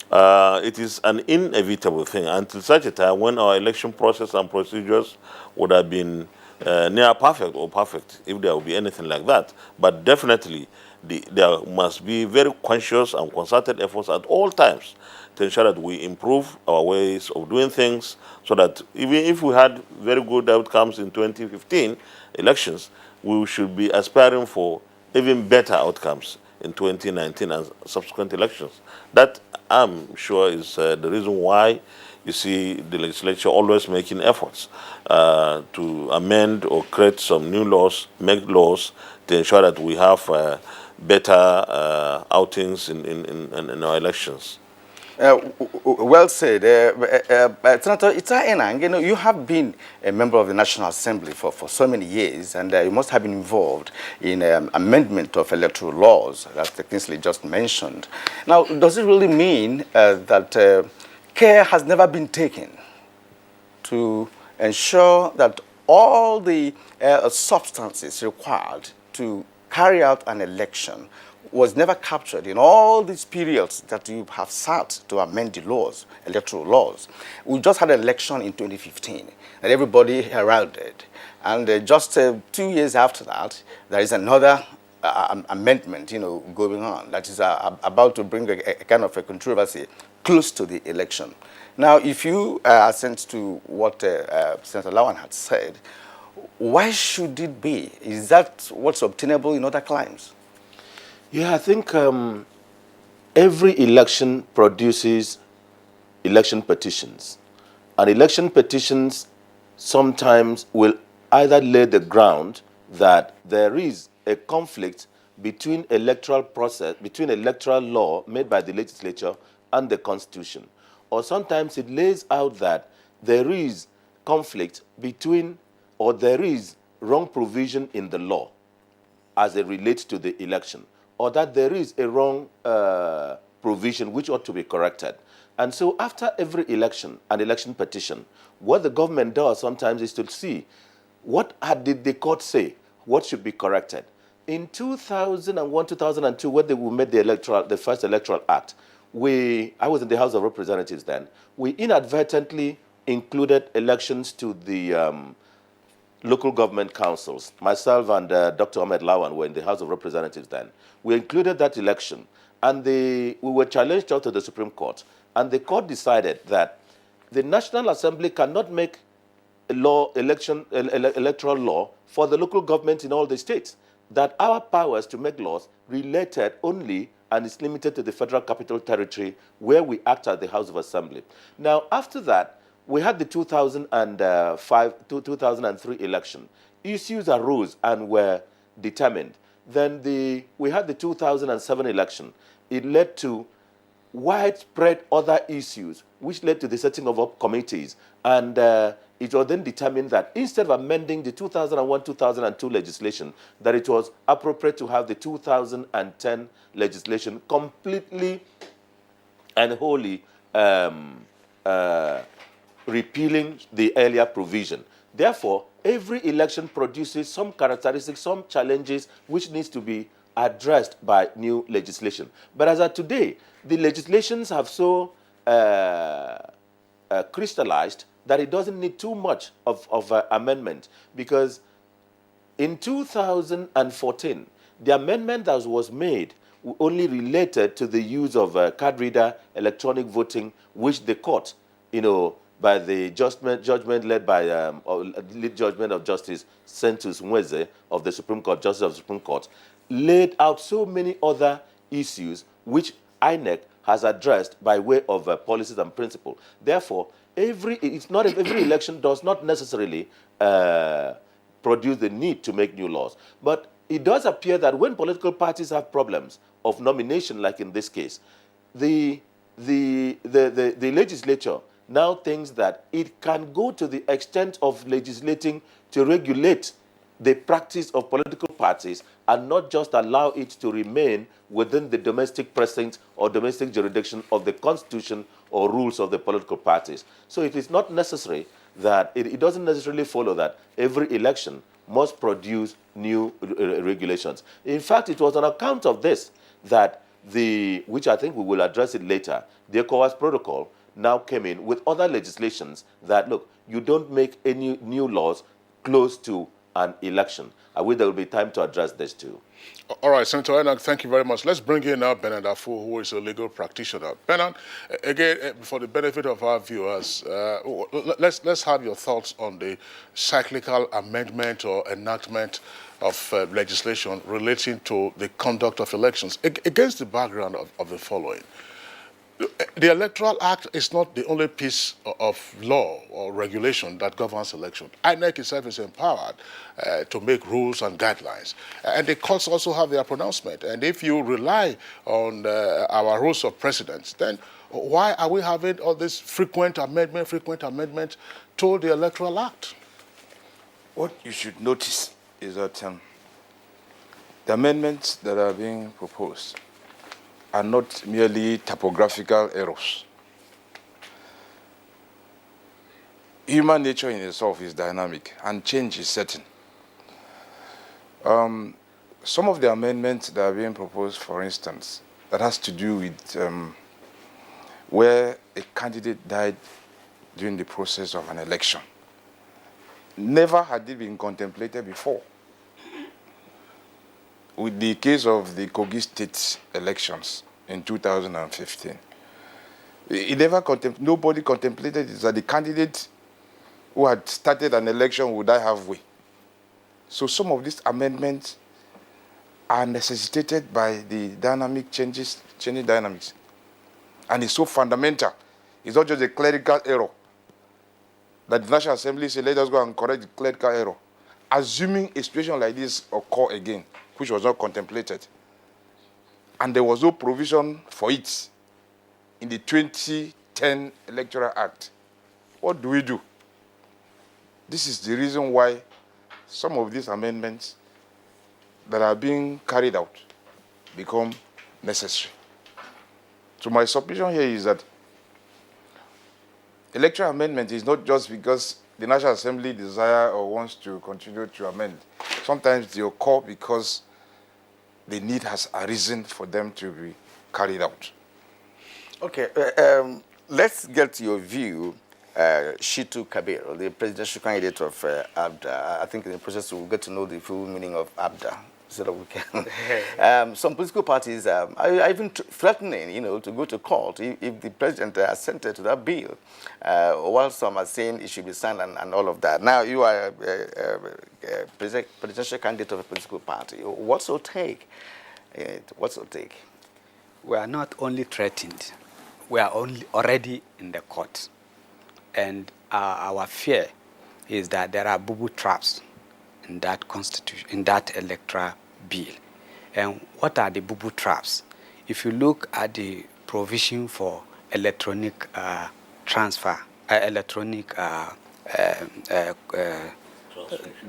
it is an inevitable thing until such a time when our election process and procedures would have been near perfect or perfect, if there would be anything like that. But definitely, there must be very conscious and concerted efforts at all times to ensure that we improve our ways of doing things, so that even if we had very good outcomes in 2015 elections, we should be aspiring for even better outcomes in 2019 and subsequent elections. That, I'm sure, is the reason why you see the legislature always making efforts to amend or create some new laws, make laws to ensure that we have better outings in our elections. Well said. Senator Ita Enang, you have been a member of the National Assembly for so many years, and you must have been involved in amendment of electoral laws, as the Kingsley just mentioned. Now, does it really mean that care has never been taken to ensure that all the substances required to carry out an election was never captured in all these periods that you have sat to amend the laws, electoral laws? We just had an election in 2015 that everybody heralded. And just 2 years after that, there is another amendment, going on that is about to bring a kind of a controversy close to the election. Now, if you assent to what Senator Lawan had said, why should it be? Is that what's obtainable in other climes? Yeah, I think every election produces election petitions. And election petitions sometimes will either lay the ground that there is a conflict between electoral process, between electoral law made by the legislature and the Constitution. Or sometimes it lays out that there is conflict between, or there is wrong provision in the law as it relates to the election, or that there is a wrong provision which ought to be corrected. And so after every election, an election petition, what the government does sometimes is to see what did the court say, what should be corrected. In 2001, 2002, when we made the first electoral act, I was in the House of Representatives then, we inadvertently included elections to the local government councils. Myself and Dr. Ahmed Lawan were in the House of Representatives then. We included that election, and we were challenged out to the Supreme Court, and the court decided that the National Assembly cannot make a electoral law for the local government in all the states, that our powers to make laws related only and is limited to the Federal Capital Territory where we act as the House of Assembly. Now, after that, we had the 2005 to 2003 election. Issues arose and were determined. Then we had the 2007 election. It led to widespread other issues, which led to the setting of up committees. And it was then determined that instead of amending the 2001-2002 legislation, that it was appropriate to have the 2010 legislation completely and wholly repealing the earlier provision. Therefore, every election produces some characteristics, some challenges which needs to be addressed by new legislation. But as of today, the legislations have so crystallized that it doesn't need too much of amendment, because in 2014, the amendment that was made only related to the use of card reader electronic voting, which the court, by the judgment led by lead judgment of Justice Sentus Mweze of the Supreme Court, Justice of the Supreme Court, laid out so many other issues which INEC has addressed by way of policies and principle. Therefore, every election does not necessarily produce the need to make new laws. But it does appear that when political parties have problems of nomination, like in this case, the legislature now thinks that it can go to the extent of legislating to regulate the practice of political parties and not just allow it to remain within the domestic precinct or domestic jurisdiction of the constitution or rules of the political parties. So it is not necessary that, it doesn't necessarily follow that every election must produce new regulations. In fact, it was on account of this that which I think we will address it later, the ECOWAS protocol now came in with other legislations that, look, you don't make any new laws close to an election. I wish there will be time to address this too. All right, Senator Enoch, thank you very much. Let's bring in now Bernard Afu, who is a legal practitioner. Bernard, again, for the benefit of our viewers, let's have your thoughts on the cyclical amendment or enactment of legislation relating to the conduct of elections against the background of the following. The Electoral Act is not the only piece of law or regulation that governs election. INEC itself is empowered to make rules and guidelines. And the courts also have their pronouncement. And if you rely on our rules of precedence, then why are we having all this frequent amendment to the Electoral Act? What you should notice is that the amendments that are being proposed are not merely typographical errors. Human nature in itself is dynamic and change is certain. Some of the amendments that are being proposed, for instance, that has to do with where a candidate died during the process of an election. Never had it been contemplated before. With the case of the Kogi State elections in 2015, nobody contemplated that the candidate who had started an election would die halfway. So some of these amendments are necessitated by the changing dynamics. And it's so fundamental. It's not just a clerical error that the National Assembly said, let us go and correct the clerical error. Assuming a situation like this occur again, which was not contemplated, and there was no provision for it in the 2010 Electoral Act, what do we do? This is the reason why some of these amendments that are being carried out become necessary. So my submission here is that electoral amendment is not just because the National Assembly desires or wants to continue to amend. Sometimes they occur because the need has arisen for them to be carried out. Okay, let's get your view, Shitu Kabir, the presidential candidate of ABDA. I think in the process we'll get to know the full meaning of ABDA. So that we can. Some political parties are even threatening, to go to court if the president assented to that bill, while some are saying it should be signed and all of that. Now, you are a presidential candidate of a political party. What's your take? We are not only threatened, we are already in the court. And our fear is that there are boo-boo traps in that constitution, in that electoral bill. And what are the boo-boo traps? If you look at the provision for electronic transfer, electronic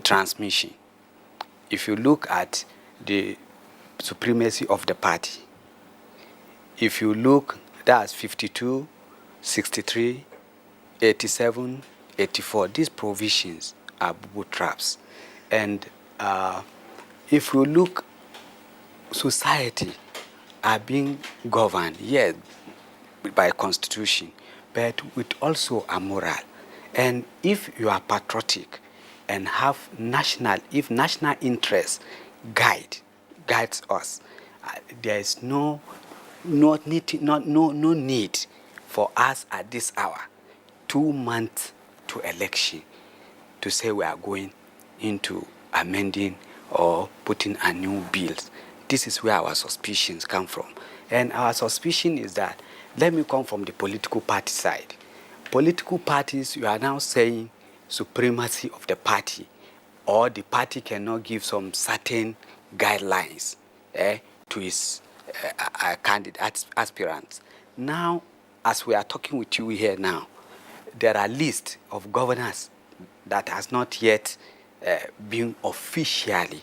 transmission, if you look at the supremacy of the party, if you look, that's 52, 63, 87, 84, these provisions are boo-boo traps. And if you look, society are being governed, yes, by constitution, but with also a moral. And if you are patriotic and have national interest guides us, there is no need for us at this hour, 2 months to election, to say we are going into amending or putting a new bills. This is where our suspicions come from. And our suspicion is that, let me come from the political party side. Political parties, you are now saying supremacy of the party, or the party cannot give some certain guidelines to its candidate aspirants. Now, as we are talking with you here now, there are lists of governors that has not yet been officially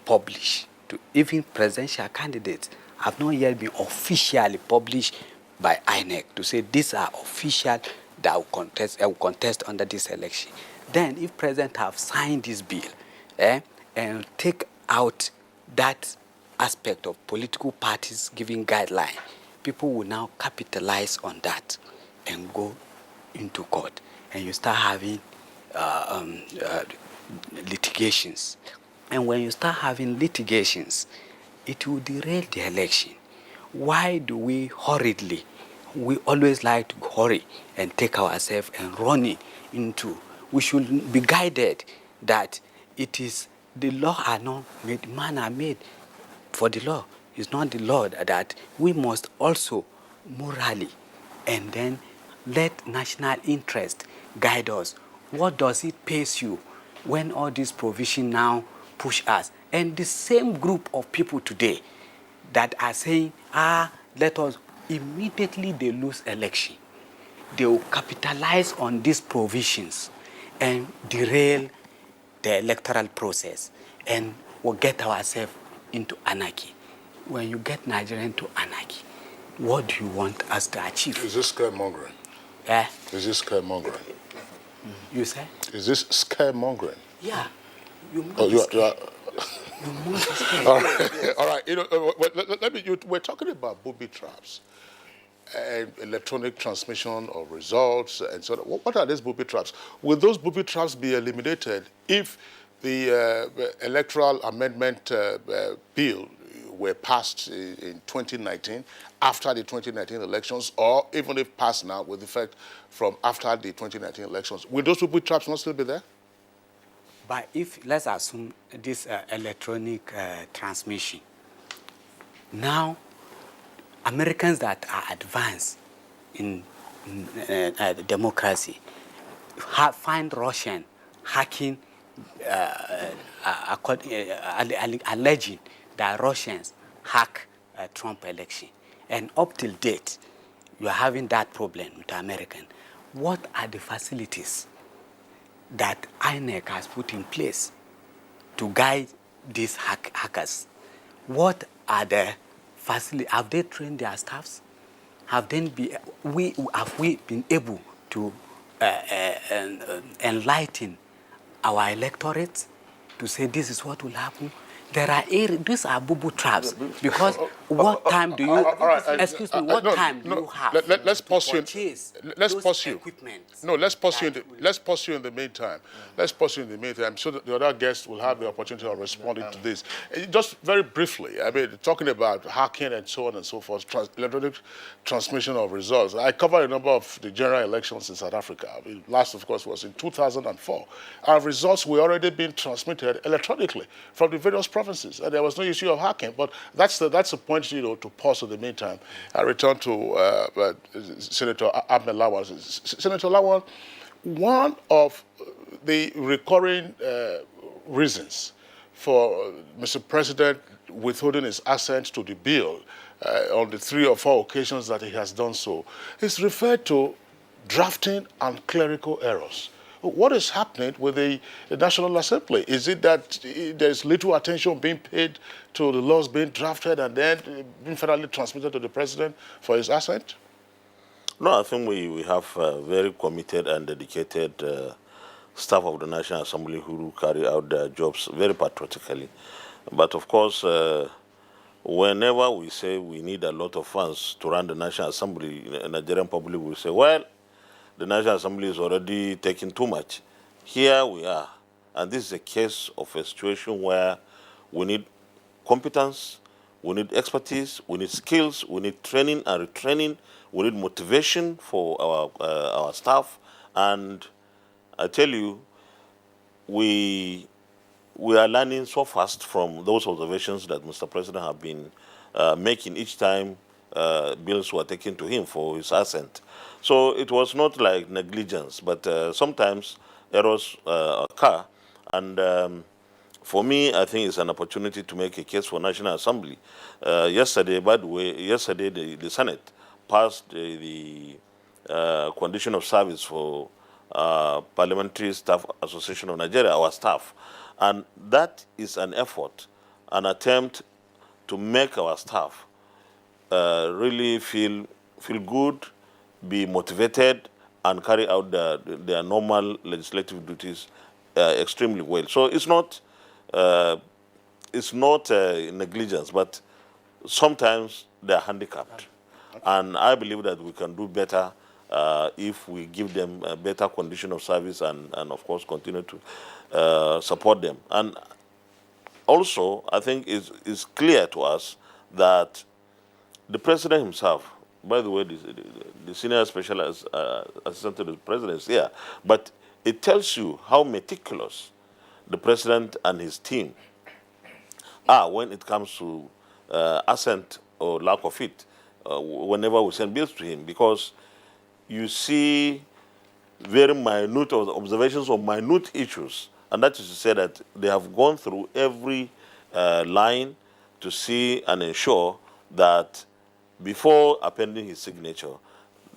published. To even presidential candidates have not yet been officially published by INEC to say these are official that will contest under this election. Then, if president have signed this bill and take out that aspect of political parties giving guidelines, people will now capitalize on that and go into court, and you start having litigations. And when you start having litigations, it will derail the election. Why do we hurriedly? We always like to hurry and take ourselves and run it into. We should be guided that it is the law are not made, man are made for the law. It's not the law that we must also morally and then let national interest guide us. What does it pace you when all this provision now push us? And the same group of people today that are saying, let us, immediately they lose election. They will capitalize on these provisions and derail the electoral process and will get ourselves into anarchy. When you get Nigeria into anarchy, what do you want us to achieve? Is this scaremongering? Yeah. Is this scaremongering? You say? Is this scaremongering? Yeah. You must all right. All right. You know, let me. We're talking about booby traps and electronic transmission of results and so on. What are these booby traps? Will those booby traps be eliminated if the electoral amendment bill were passed in 2019, after the 2019 elections, or even if passed now with effect from after the 2019 elections? Will those booby traps not still be there? But if, let's assume this electronic transmission, now Americans that are advanced in democracy find Russian hacking, alleging that Russians hack Trump election. And up till date, you are having that problem with American. What are the facilities that INEC has put in place to guide these hackers? What are the facilities? Have they trained their staffs? Have we been able to enlighten our electorate to say this is what will happen? These are boo-boo traps, because what time do you, excuse me, what time do you have let's pause you. Let's pause you. Equipment? No, let's pause you. Let's pause you in the meantime. Let's pause you in the meantime so that the other guests will have the opportunity of responding to this. Just very briefly, I mean, talking about hacking and so on and so forth, electronic transmission of results. I covered a number of the general elections in South Africa. I mean, last, of course, was in 2004. Our results were already being transmitted electronically from the various provinces, and there was no issue of hacking. But that's the point, to pause in the meantime. I return to Senator Ahmed Lawal. Senator Lawal, one of the recurring reasons for Mr. President withholding his assent to the bill on the 3 or 4 occasions that he has done so is referred to drafting and clerical errors. What is happening with the National Assembly? Is it that there's little attention being paid to the laws being drafted and then being finally transmitted to the president for his assent? No, I think we have very committed and dedicated staff of the National Assembly who carry out their jobs very patriotically. But of course, whenever we say we need a lot of funds to run the National Assembly, the Nigerian public will say, well, the National Assembly is already taking too much. Here we are. And this is a case of a situation where we need competence, we need expertise, we need skills, we need training and retraining, we need motivation for our staff. And I tell you, we are learning so fast from those observations that Mr. President have been making each time bills were taken to him for his assent. So it was not like negligence, but sometimes errors occur. And for me, I think it's an opportunity to make a case for National Assembly. Yesterday, by the way, the Senate passed the condition of service for Parliamentary Staff Association of Nigeria, our staff. And that is an effort, an attempt to make our staff really feel good, be motivated, and carry out their normal legislative duties extremely well. So it's not negligence, but sometimes they're handicapped. And I believe that we can do better if we give them a better condition of service and of course, continue to support them. And also, I think it's clear to us that the president himself, by the way, the senior special assistant to the president is here, but it tells you how meticulous the president and his team are when it comes to assent or lack of it whenever we send bills to him, because you see very minute observations on minute issues, and that is to say that they have gone through every line to see and ensure that before appending his signature,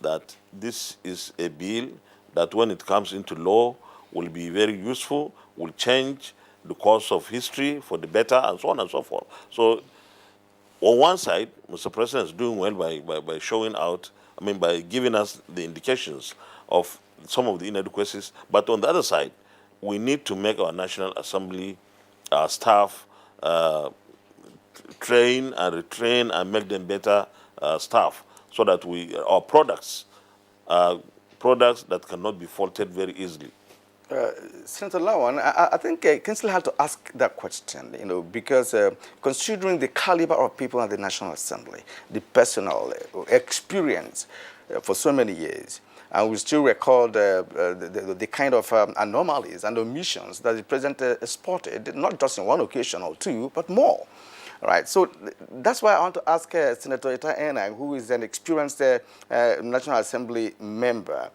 that this is a bill that when it comes into law will be very useful, will change the course of history for the better, and so on and so forth. So on one side, Mr. President is doing well by showing out, by giving us the indications of some of the inadequacies. But on the other side, we need to make our National Assembly, our staff, train and retrain and make them better staff, so that our products are products that cannot be faulted very easily. Senator Lawan, I think Kinsley had to ask that question, because considering the caliber of people at the National Assembly, the personal experience for so many years, and we still record the kind of anomalies and omissions that the president spotted, not just in one occasion or two, but more. Right, so that's why I want to ask Senator Ita Enang, who is an experienced National Assembly member.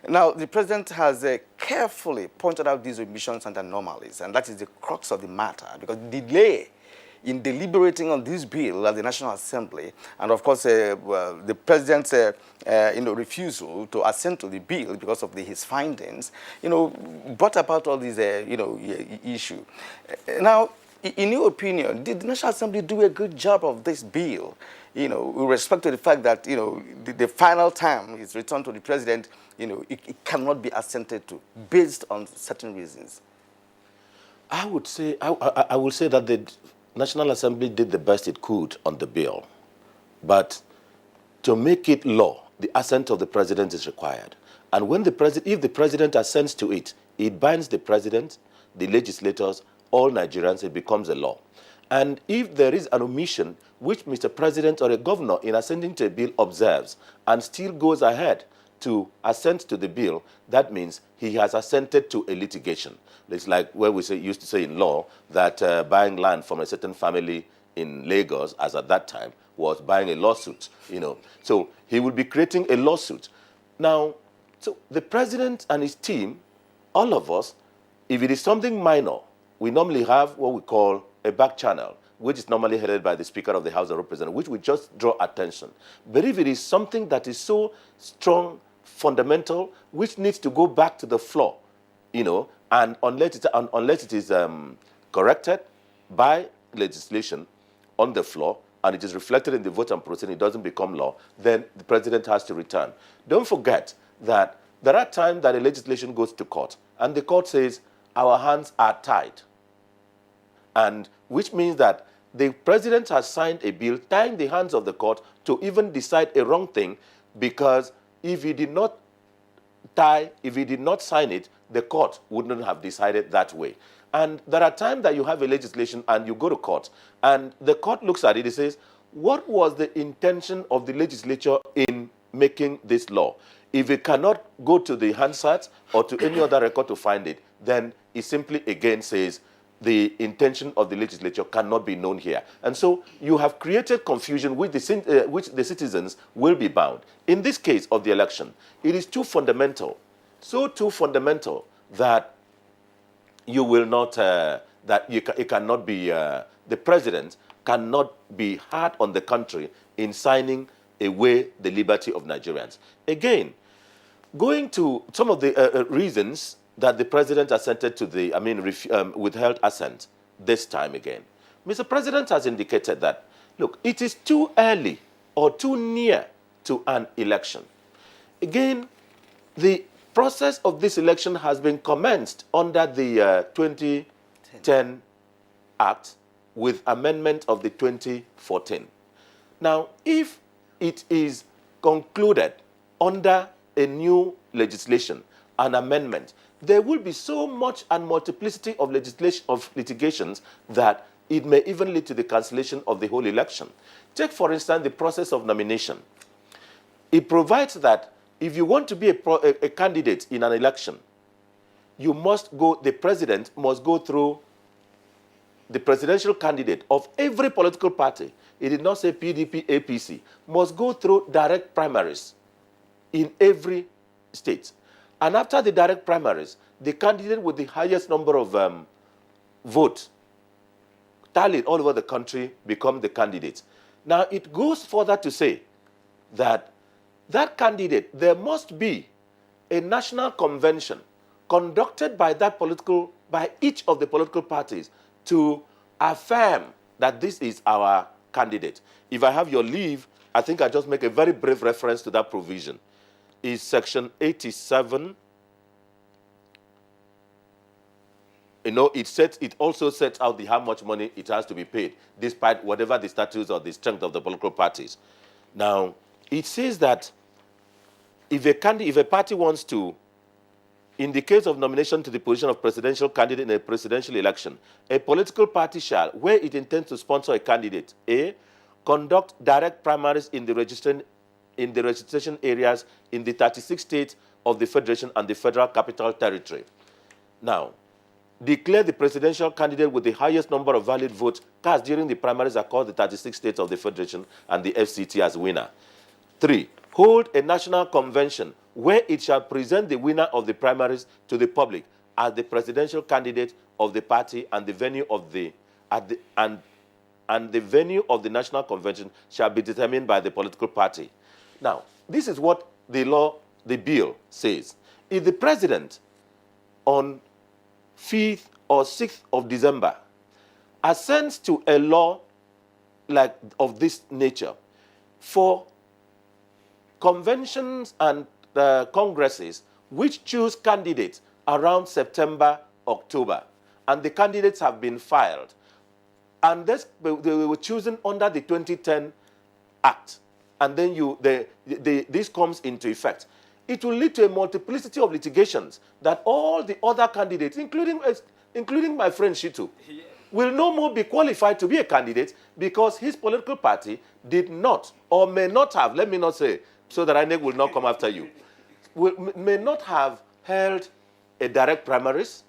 Now, the president has carefully pointed out these omissions and anomalies, and that is the crux of the matter, because delay in deliberating on this bill at the National Assembly, and of course, the president's refusal to assent to the bill because of his findings, brought about all these issues. Now, in your opinion, did the National Assembly do a good job of this bill? With respect to the fact that, the final time is returned to the president, it cannot be assented to based on certain reasons. I would say, I will say that the National Assembly did the best it could on the bill. But to make it law, the assent of the president is required. And when if the president assents to it, it binds the president, the legislators, all Nigerians, it becomes a law. And if there is an omission which Mr. President or a governor in assenting to a bill observes and still goes ahead to assent to the bill, that means he has assented to a litigation. It's like where we used to say in law that buying land from a certain family in Lagos, as at that time, was buying a lawsuit. So he will be creating a lawsuit. Now, so the president and his team, all of us, if it is something minor, we normally have what we call a back channel, which is normally headed by the Speaker of the House of Representatives, which we just draw attention. But if it is something that is so strong, fundamental, which needs to go back to the floor, and unless it is corrected by legislation on the floor, and it is reflected in the vote and proceeding, it doesn't become law, then the president has to return. Don't forget that there are times that a legislation goes to court, and the court says, our hands are tied. And which means that the president has signed a bill tying the hands of the court to even decide a wrong thing, because if he did not sign it, the court wouldn't have decided that way. And there are times that you have a legislation and you go to court, and the court looks at it, it says, what was the intention of the legislature in making this law? If it cannot go to the Hansard or to any other record to find it, then it simply again says the intention of the legislature cannot be known here. And so you have created confusion which the citizens will be bound. In this case of the election, it is too fundamental, too fundamental that you will not, it cannot be, the president cannot be hard on the country in signing away the liberty of Nigerians. Again, going to some of the reasons that the president assented to the, withheld assent this time again. Mr. President has indicated that, look, it is too early or too near to an election. Again, the process of this election has been commenced under the 2010 Act with amendment of the 2014. Now, if it is concluded under a new legislation, an amendment, there will be so much and multiplicity of litigations that it may even lead to the cancellation of the whole election. Take, for instance, the process of nomination. It provides that if you want to be a candidate in an election, you must go, the president must go through the presidential candidate of every political party. It did not say PDP, APC, must go through direct primaries in every state. And after the direct primaries, the candidate with the highest number of votes tallied all over the country become the candidate. Now, it goes further to say that that candidate, there must be a national convention conducted by each of the political parties to affirm that this is our candidate. If I have your leave, I think I just make a very brief reference to that provision. Is section 87. You know, it also sets out how much money it has to be paid, despite whatever the status or the strength of the political parties. Now, it says that if a party wants to, in the case of nomination to the position of presidential candidate in a presidential election, a political party shall, where it intends to sponsor a candidate, A, conduct direct primaries in the registration areas in the 36 states of the Federation and the Federal Capital Territory. Now, declare the presidential candidate with the highest number of valid votes cast during the primaries across the 36 states of the Federation and the FCT as winner. 3, hold a national convention where it shall present the winner of the primaries to the public as the presidential candidate of the party, and the venue of the venue of the national convention shall be determined by the political party. Now, this is what the bill says. If the president on 5th or 6th of December assents to a law of this nature for conventions and congresses which choose candidates around September, October, and the candidates have been filed, and they were chosen under the 2010 Act, and then this comes into effect, it will lead to a multiplicity of litigations that all the other candidates, including my friend Shitu, will no more be qualified to be a candidate because his political party did not, or may not have, let me not say, so that INEC will not come after you, may not have held a direct primaries.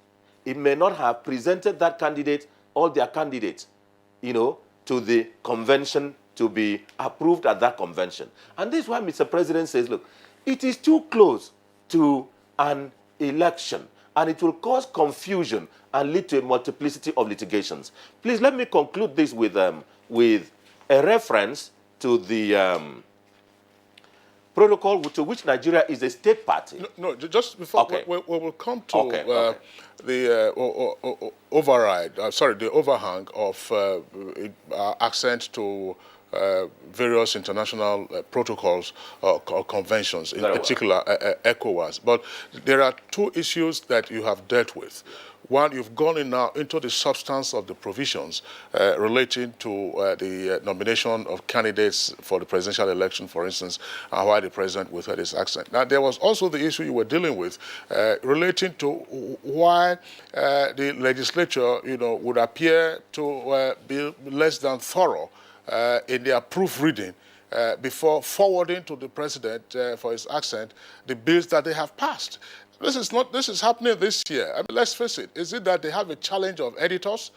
It may not have presented that candidate, all their candidates, to the convention to be approved at that convention. And this is why Mr. President says, look, it is too close to an election, and it will cause confusion and lead to a multiplicity of litigations. Please let me conclude this with a reference to the protocol to which Nigeria is a state party. No, just before we will come to the override, the overhang of accent to various international protocols or conventions, in particular ECOWAS. But there are two issues that you have dealt with. One, you've gone in now into the substance of the provisions relating to the nomination of candidates for the presidential election, for instance, and why the president withheld his accent. Now, there was also the issue you were dealing with relating to why the legislature, would appear to be less than thorough in their proofreading before forwarding to the president for his accent the bills that they have passed. This is happening this year. I mean, let's face it. Is it that they have a challenge of editors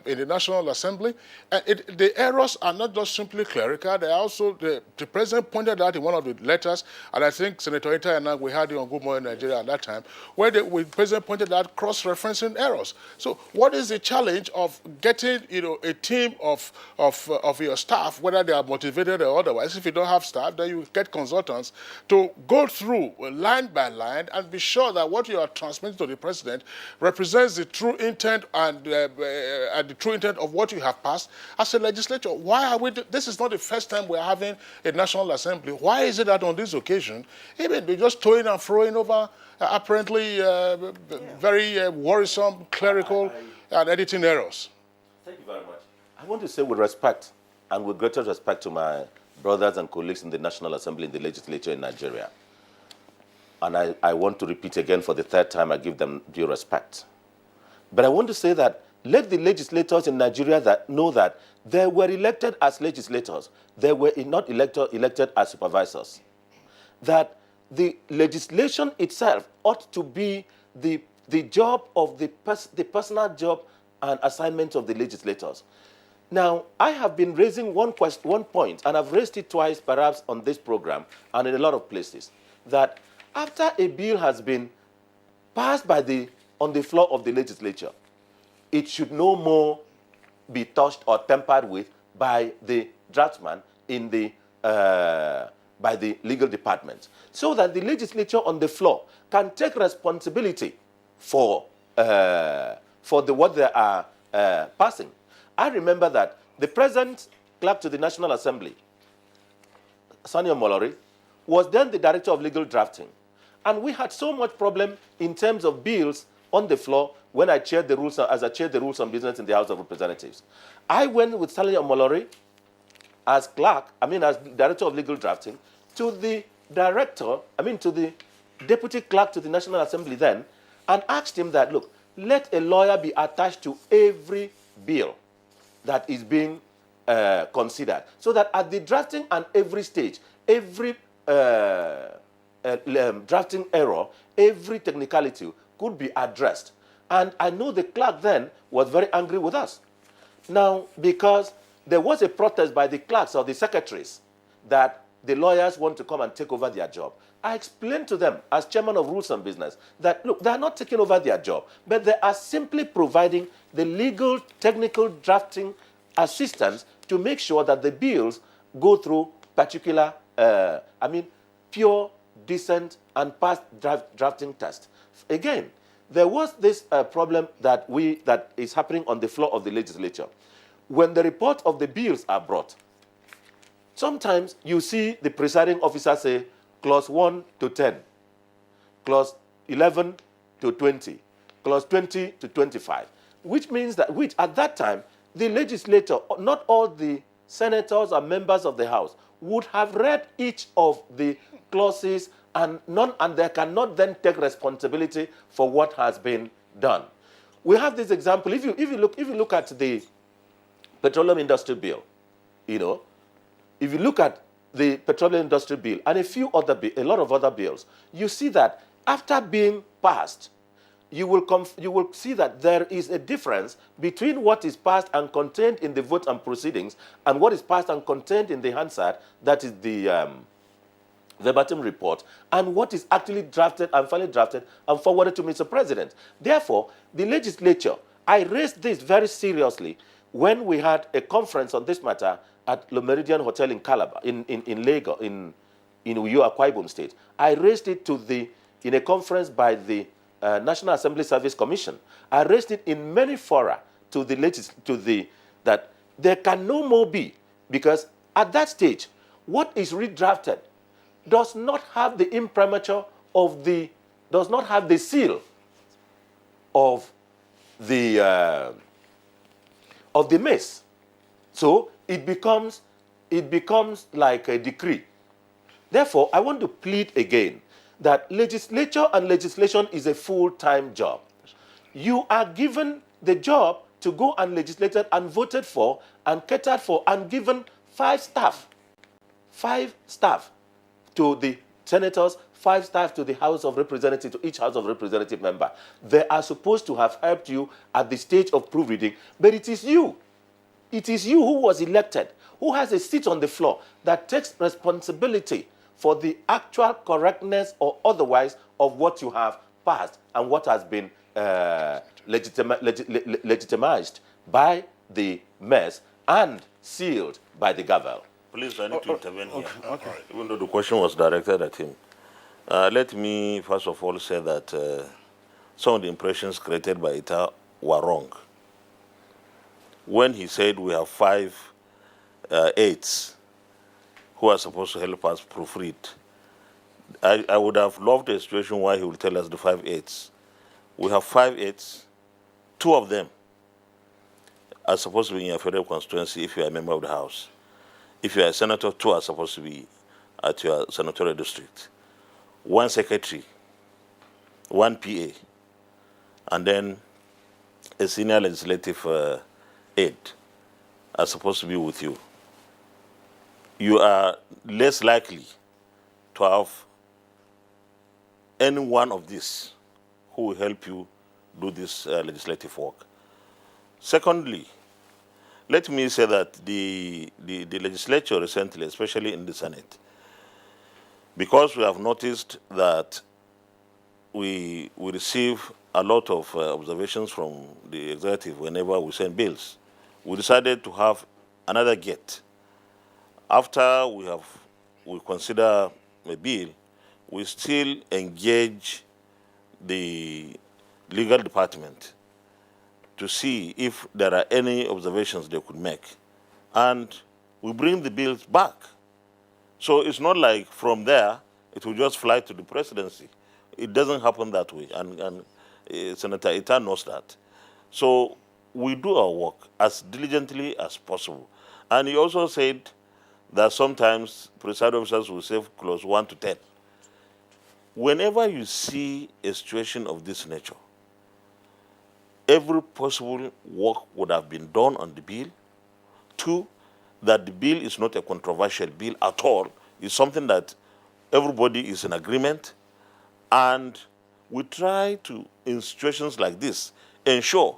in the National Assembly? And the errors are not just simply clerical. They are also, the president pointed out in one of the letters, and I think Senator Ita and I, we had it on Good Morning Nigeria at that time, where the president pointed out cross-referencing errors. So what is the challenge of getting, a team of your staff, whether they are motivated or otherwise? If you don't have staff, then you get consultants to go through line by line and be sure that what you are transmitting to the president represents the true intent and the true intent of what you have passed as a legislature. Why are we? This is not the first time we're having a National Assembly. Why is it that on this occasion, even they're just throwing and throwing over apparently very worrisome clerical and editing errors? Thank you very much. I want to say with respect and with greater respect to my brothers and colleagues in the National Assembly, in the legislature in Nigeria, and I want to repeat again for the third time, I give them due respect. But I want to say that let the legislators in Nigeria that know that they were elected as legislators. They were not elected as supervisors. That the legislation itself ought to be the job of the personal job and assignment of the legislators. Now, I have been raising one point, and I've raised it twice perhaps on this program and in a lot of places, that after a bill has been passed on the floor of the legislature, it should no more be touched or tampered with by the draftsman by the legal department, so that the legislature on the floor can take responsibility for what they are passing. I remember that the present clerk to the National Assembly, Sani Omolori, was then the director of legal drafting. And we had so much problem in terms of bills on the floor when I chaired the rules, as I chaired the Rules on Business in the House of Representatives. I went with Sani Omolori as as director of legal drafting, to the deputy clerk to the National Assembly then, and asked him that, look, let a lawyer be attached to every bill that is being considered, so that at the drafting and every stage, every drafting error, every technicality could be addressed. And I know the clerk then was very angry with us. Now, because there was a protest by the clerks or the secretaries that the lawyers want to come and take over their job, I explained to them as chairman of Rules and Business that, look, they are not taking over their job, but they are simply providing the legal, technical drafting assistance to make sure that the bills go through particular, pure, decent, and past drafting test. Again, there was this problem that is happening on the floor of the legislature. When the report of the bills are brought, sometimes you see the presiding officer say, Clause 1 to 10, Clause 11 to 20, Clause 20 to 25, which means that, at that time, the legislator, not all the senators and members of the House, would have read each of the clauses, and they cannot then take responsibility for what has been done. We have this example. If you look at the petroleum industry bill, if you look at the petroleum industry bill and a lot of other bills, you see that after being passed, you will see that there is a difference between what is passed and contained in the vote and proceedings and what is passed and contained in the Hansard, that is the verbatim report, and what is actually drafted and finally drafted and forwarded to Mr. President. Therefore, the legislature, I raised this very seriously when we had a conference on this matter at Le Meridian Hotel in Calabar, in Lagos, in Uyo, Akwa Ibom State. I raised it in a conference by the National Assembly Service Commission. I raised it in many fora that there can no more be, because at that stage, what is redrafted does not have the imprimatur does not have the seal of the mess. So it becomes like a decree. Therefore, I want to plead again that legislature and legislation is a full-time job. You are given the job to go and legislate and voted for and catered for and given 5 staff to the senators, 5 staff to the House of Representatives, to each House of Representative member. They are supposed to have helped you at the stage of proofreading, but it is you who was elected, who has a seat on the floor, that takes responsibility for the actual correctness or otherwise of what you have passed and what has been legitimized by the mess and sealed by the gavel. Please, I need to intervene here. Okay. Even though the question was directed at him. Let me, first of all, say that some of the impressions created by Ita were wrong. When he said we have 5 aides who are supposed to help us proofread, I would have loved a situation where he would tell us the 5 aides. We have 5 aides. 2 of them are supposed to be in your federal constituency if you are a member of the House. If you are a senator, 2 are supposed to be at your senatorial district. one secretary, one PA, and then a senior legislative aide are supposed to be with you, you are less likely to have any one of these who will help you do this legislative work. Secondly, let me say that the legislature recently, especially in the Senate, because we have noticed that we receive a lot of observations from the executive whenever we send bills, we decided to have another gate. After we consider a bill, we still engage the legal department to see if there are any observations they could make. And we bring the bills back. So it's not like from there, it will just fly to the presidency. It doesn't happen that way, and Senator Ita knows that. So we do our work as diligently as possible. And he also said that sometimes presiding officers will say clause 1 to 10. Whenever you see a situation of this nature, every possible work would have been done on the bill. 2, that the bill is not a controversial bill at all. It's something that everybody is in agreement. And we try to, in situations like this, ensure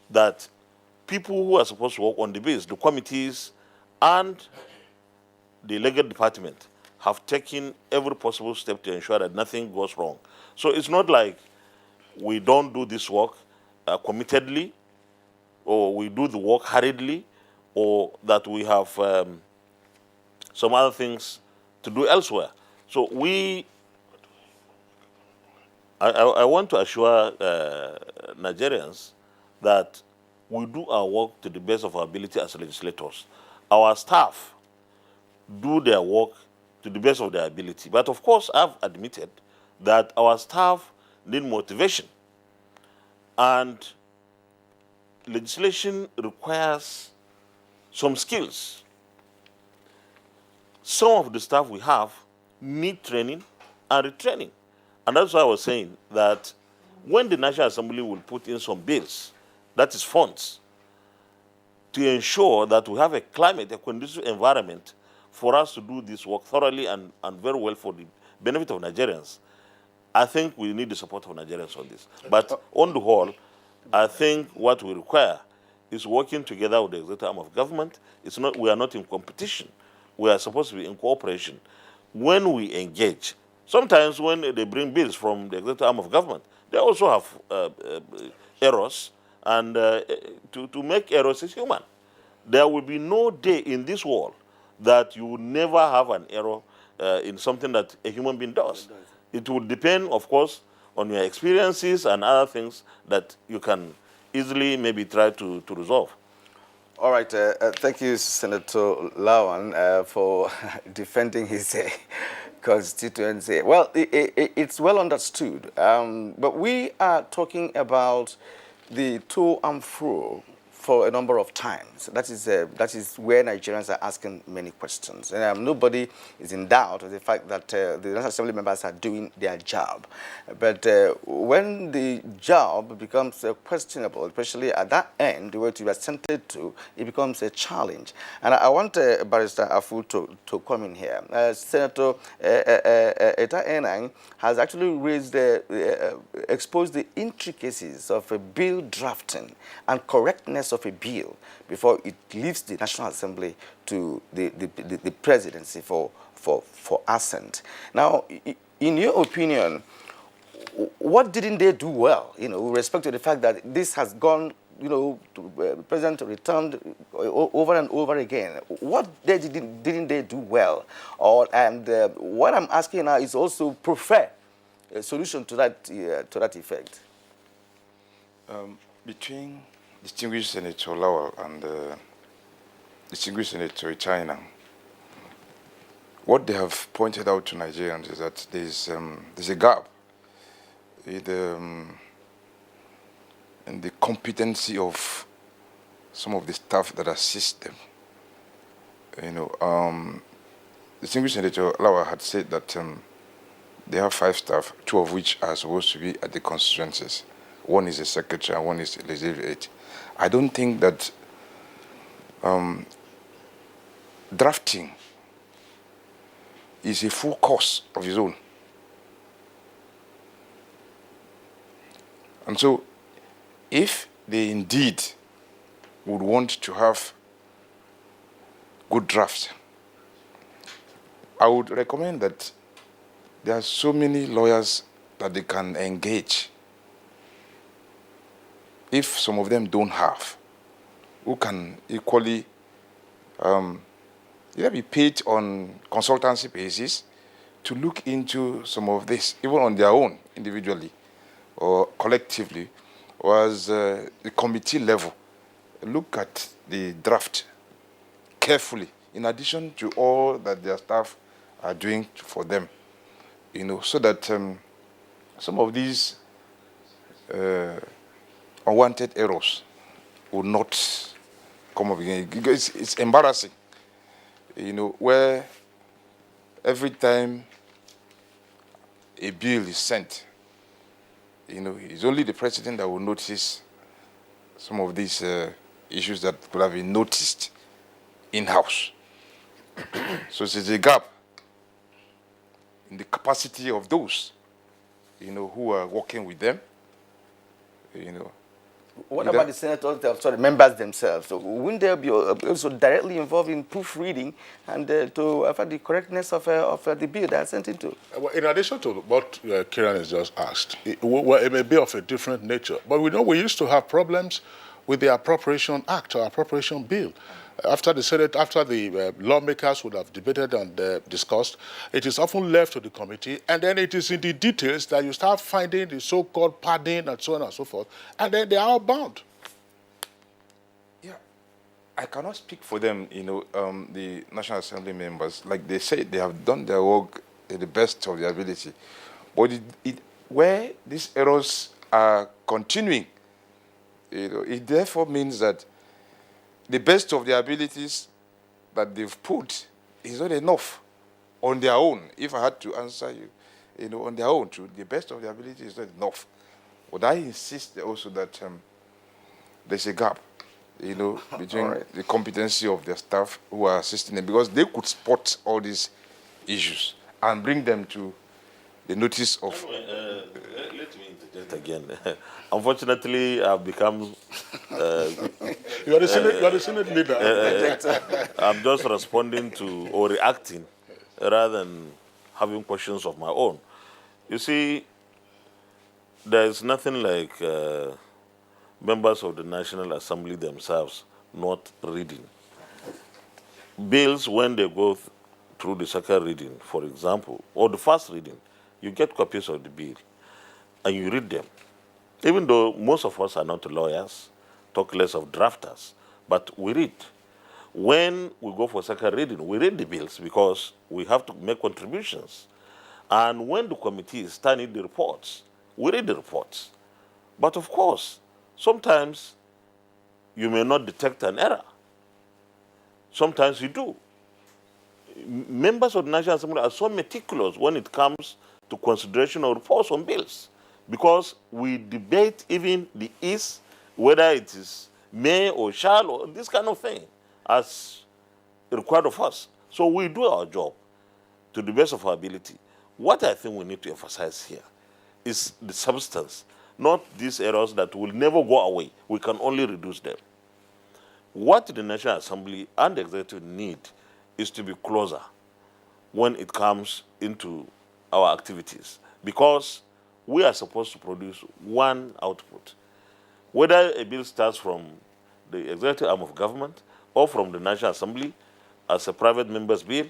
that people who are supposed to work on the bills, the committees and the legal department, have taken every possible step to ensure that nothing goes wrong. So it's not like we don't do this work committedly, or we do the work hurriedly, or that we have some other things to do elsewhere. So I want to assure Nigerians that we do our work to the best of our ability as legislators. Our staff do their work to the best of their ability. But of course, I've admitted that our staff need motivation. And legislation requires some skills. Some of the staff we have need training and retraining. And that's why I was saying that when the National Assembly will put in some bills, that is funds, to ensure that we have a climate, a conducive environment for us to do this work thoroughly and very well for the benefit of Nigerians, I think we need the support of Nigerians on this. But on the whole, I think what we require is working together with the executive arm of government. We are not in competition. We are supposed to be in cooperation. When we engage, sometimes when they bring bills from the executive arm of government, they also have errors, and to make errors is human. There will be no day in this world that you will never have an error in something that a human being does. It will depend, of course, on your experiences and other things that you can easily maybe try to resolve. All right. Thank you, Senator Lawan, for defending his constituency. Well, it's well understood. But we are talking about the to and fro for a number of times. That is where Nigerians are asking many questions. And nobody is in doubt of the fact that the National Assembly members are doing their job. But when the job becomes questionable, especially at that end, where you are centered to, it becomes a challenge. And I want Barrister Afu to come in here. Senator Eta Enang has actually exposed the intricacies of a bill drafting and correctness of a bill before it leaves the National Assembly to the presidency for assent. Now, in your opinion, what didn't they do well, with respect to the fact that this has gone, the president returned over and over again? What didn't they do well? And what I'm asking now is also prefer a solution to that effect. Between distinguished Senator Lawal and distinguished Senator China, what they have pointed out to Nigerians is that there's a gap in the competency of some of the staff that assist them. Distinguished Senator Lawal had said that They have 5 staff, 2 of which are supposed to be at the constituencies. One is a secretary and one is a legislative aide. I don't think that drafting is a full course of its own. And so, if they indeed would want to have good drafts, I would recommend that there are so many lawyers that they can engage. If some of them don't have, who can equally either be paid on consultancy basis to look into some of this, even on their own, individually or collectively, or as the committee level, look at the draft carefully, in addition to all that their staff are doing for them, so that some of these unwanted errors will not come up again. Because it's embarrassing, where every time a bill is sent, it's only the president that will notice some of these issues that could have been noticed in-house. So there's a gap in the capacity of those, who are working with them, What about the senators, members themselves? So wouldn't they be also directly involved in proofreading and to affect the correctness of the bill they are sent into? Well, in addition to what Kieran has just asked, it may be of a different nature. But we know we used to have problems with the Appropriation Act or Appropriation Bill. After the Senate, after the lawmakers would have debated and discussed, it is often left to the committee, and then it is in the details that you start finding the so-called padding and so on and so forth, and then they are all bound. Yeah, I cannot speak for them, the National Assembly members. Like they say, they have done their work to the best of their ability. But where these errors are continuing, it therefore means that the best of their abilities that they've put is not enough on their own. If I had to answer you, on their own, to the best of their ability is not enough. But I insist also that there's a gap, between the competency of their staff who are assisting them, because they could spot all these issues and bring them to the notice of... Let me interject again. Unfortunately, I've become... you are the Senate leader. I'm just responding to or reacting rather than having questions of my own. You see, there is nothing like members of the National Assembly themselves not reading. Bills, when they go through the second reading, for example, or the first reading, you get copies of the bill and you read them. Even though most of us are not lawyers, talk less of drafters, but we read. When we go for second reading, we read the bills because we have to make contributions. And when the committee is studying the reports, we read the reports. But of course, sometimes you may not detect an error. Sometimes you do. Members of the National Assembly are so meticulous when it comes to consideration of reports on bills, because we debate even the is, whether it is may or shall or this kind of thing as required of us. So we do our job to the best of our ability. What I think we need to emphasize here is the substance, not these errors that will never go away. We can only reduce them. What the National Assembly and the Executive need is to be closer when it comes into our activities, because we are supposed to produce one output. Whether a bill starts from the executive arm of government or from the National Assembly as a private member's bill,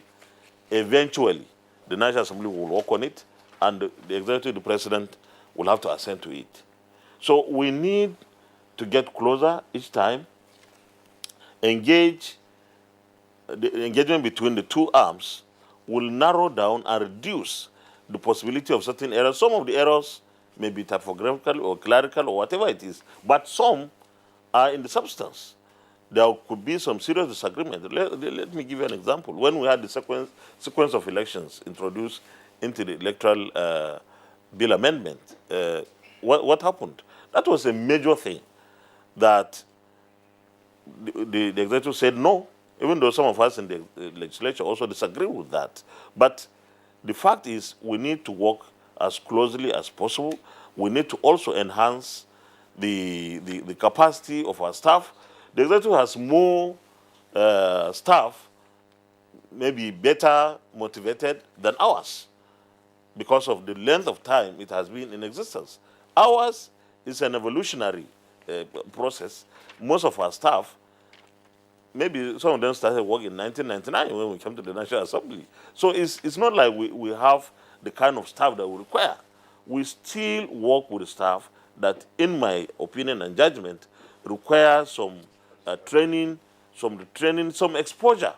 eventually the National Assembly will work on it and the executive, the president, will have to assent to it. So we need to get closer each time, engage. The engagement between the two arms will narrow down and reduce the possibility of certain errors. Some of the errors may be typographical or clerical or whatever it is, but some are in the substance. There could be some serious disagreement. Let me give you an example. When we had the sequence of elections introduced into the electoral bill amendment, what happened? That was a major thing that the executive said no, even though some of us in the legislature also disagree with that. But the fact is we need to work as closely as possible. We need to also enhance the capacity of our staff. The executive has more staff, maybe better motivated than ours because of the length of time it has been in existence. Ours is an evolutionary process. Most of our staff, maybe some of them started work in 1999 when we came to the National Assembly. So it's not like we have the kind of staff that we require. We still work with staff that, in my opinion and judgment, require some training, some exposure,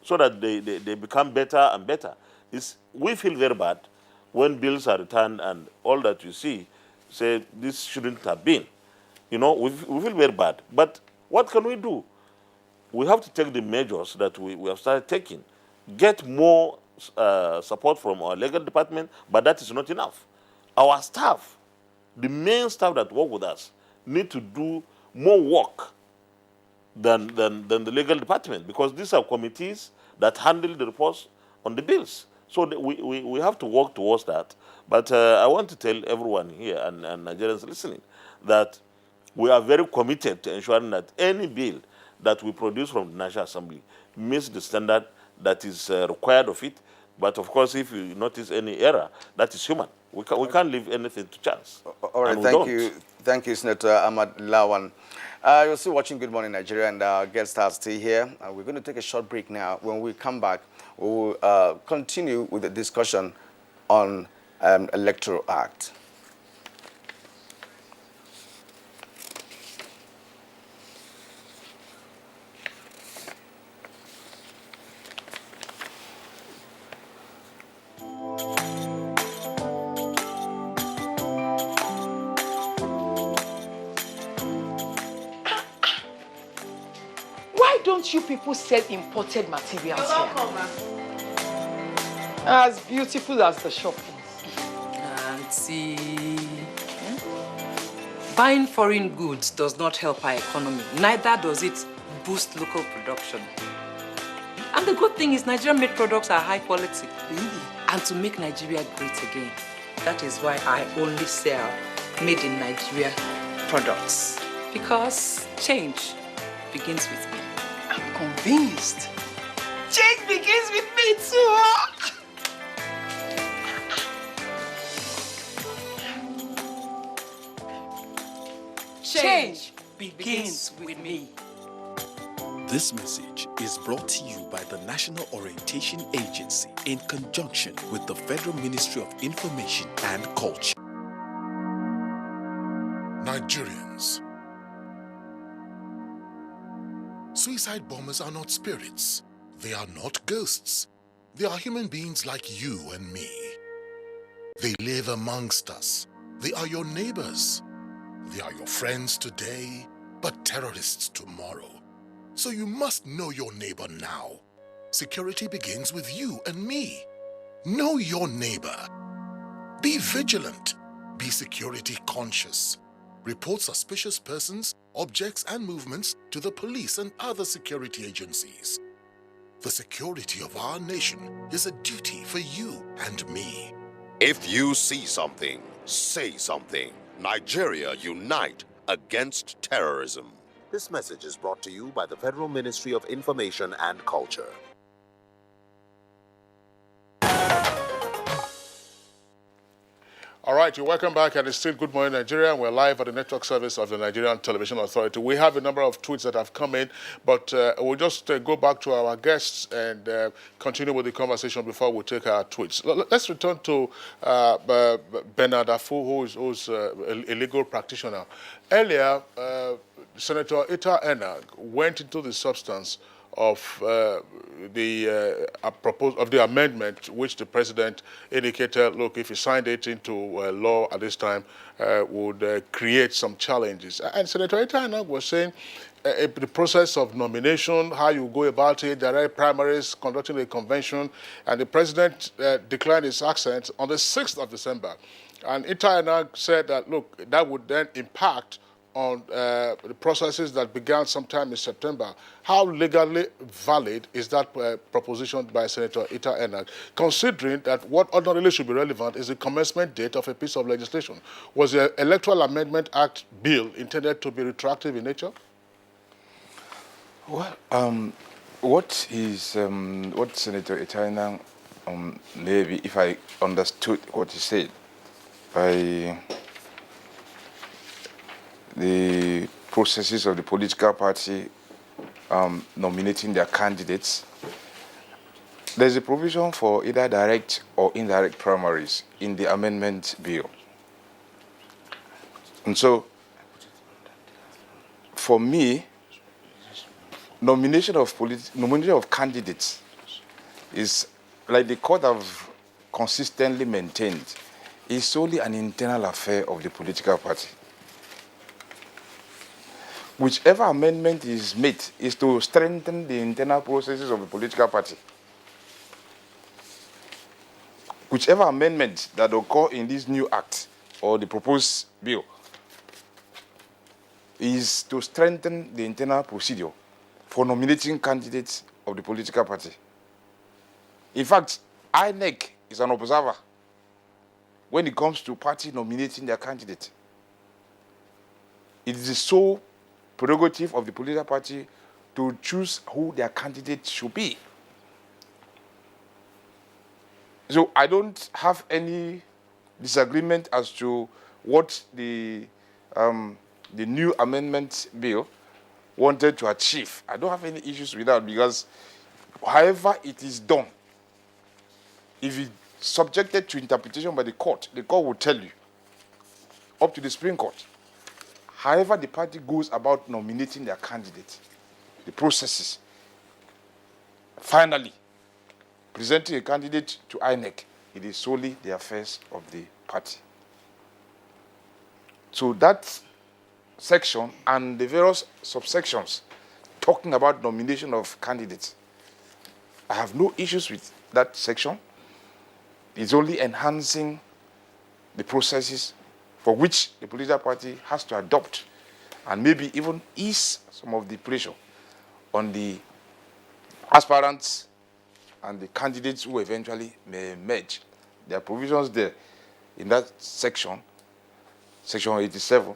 so that they become better and better. We feel very bad when bills are returned and all that you see say this shouldn't have been. You know, we feel very bad. But what can we do? We have to take the measures that we have started taking. Get more support from our legal department, but that is not enough. Our staff, the main staff that work with us, need to do more work than the legal department, because these are committees that handle the reports on the bills. So we have to work towards that. But I want to tell everyone here and Nigerians listening that we are very committed to ensuring that any bill that we produce from the National Assembly meets the standard that is required of it. But of course, if you notice any error, that is human. We can't leave anything to chance. All right, thank you, Senator Ahmad Lawan. You're still watching Good Morning Nigeria, and our guests are still here. We're going to take a short break now. When we come back, we'll continue with the discussion on Electoral Act. Why don't you people sell imported materials here? Welcome, As beautiful as the shop is. Auntie. Buying foreign goods does not help our economy. Neither does it boost local production. And the good thing is Nigerian-made products are high quality. Really? And to make Nigeria great again, that is why I only sell made in Nigeria products. Because change begins with me. I'm convinced. Change begins with me too. Change begins with me. This message is brought to you by the National Orientation Agency in conjunction with the Federal Ministry of Information and Culture. Nigerians. Suicide bombers are not spirits. They are not ghosts. They are human beings like you and me. They live amongst us. They are your neighbors. They are your friends today, but terrorists tomorrow. So you must know your neighbor now. Security begins with you and me. Know your neighbor. Be vigilant. Be security conscious. Report suspicious persons, objects, and movements to the police and other security agencies. The security of our nation is a duty for you and me. If you see something, say something. Nigeria unite against terrorism. This message is brought to you by the Federal Ministry of Information and Culture. All right, you're welcome back, and it's still Good Morning Nigeria. We're live at the network service of the Nigerian Television Authority. We have a number of tweets that have come in, but we'll just go back to our guests and continue with the conversation before we take our tweets. Let's return to Bernard Afu, who's a legal practitioner. Earlier, Senator Ita Enag went into the substance of the amendment, which the president indicated, look, if he signed it into law at this time, would create some challenges. And Senator Ita Enag was saying the process of nomination, how you go about it, direct primaries, conducting a convention, and the president declined his accent on the 6th of December. And Ita said that, look, that would then impact on the processes that began sometime in September. How legally valid is that proposition by Senator Ita Enag, considering that what ordinarily should be relevant is the commencement date of a piece of legislation? Was the Electoral Amendment Act bill intended to be retroactive in nature? Well, what Senator Ita Enag maybe, if I understood what he said, by the processes of the political party nominating their candidates, there's a provision for either direct or indirect primaries in the amendment bill. And so, for me, nomination of candidates is, like the court have consistently maintained, is solely an internal affair of the political party. Whichever amendment is made is to strengthen the internal processes of the political party. Whichever amendment that occur in this new act or the proposed bill is to strengthen the internal procedure for nominating candidates of the political party. In fact, INEC is an observer when it comes to party nominating their candidate. It is the sole prerogative of the political party to choose who their candidate should be. So I don't have any disagreement as to what the new amendment bill wanted to achieve. I don't have any issues with that, because however it is done, if it's subjected to interpretation by the court will tell you, up to the Supreme Court, however the party goes about nominating their candidate, the processes, finally presenting a candidate to INEC, it is solely the affairs of the party. So that section and the various subsections talking about nomination of candidates, I have no issues with that section. It's only enhancing the processes for which the political party has to adopt, and maybe even ease some of the pressure on the aspirants and the candidates who eventually may emerge. There are provisions there in that section, section 87,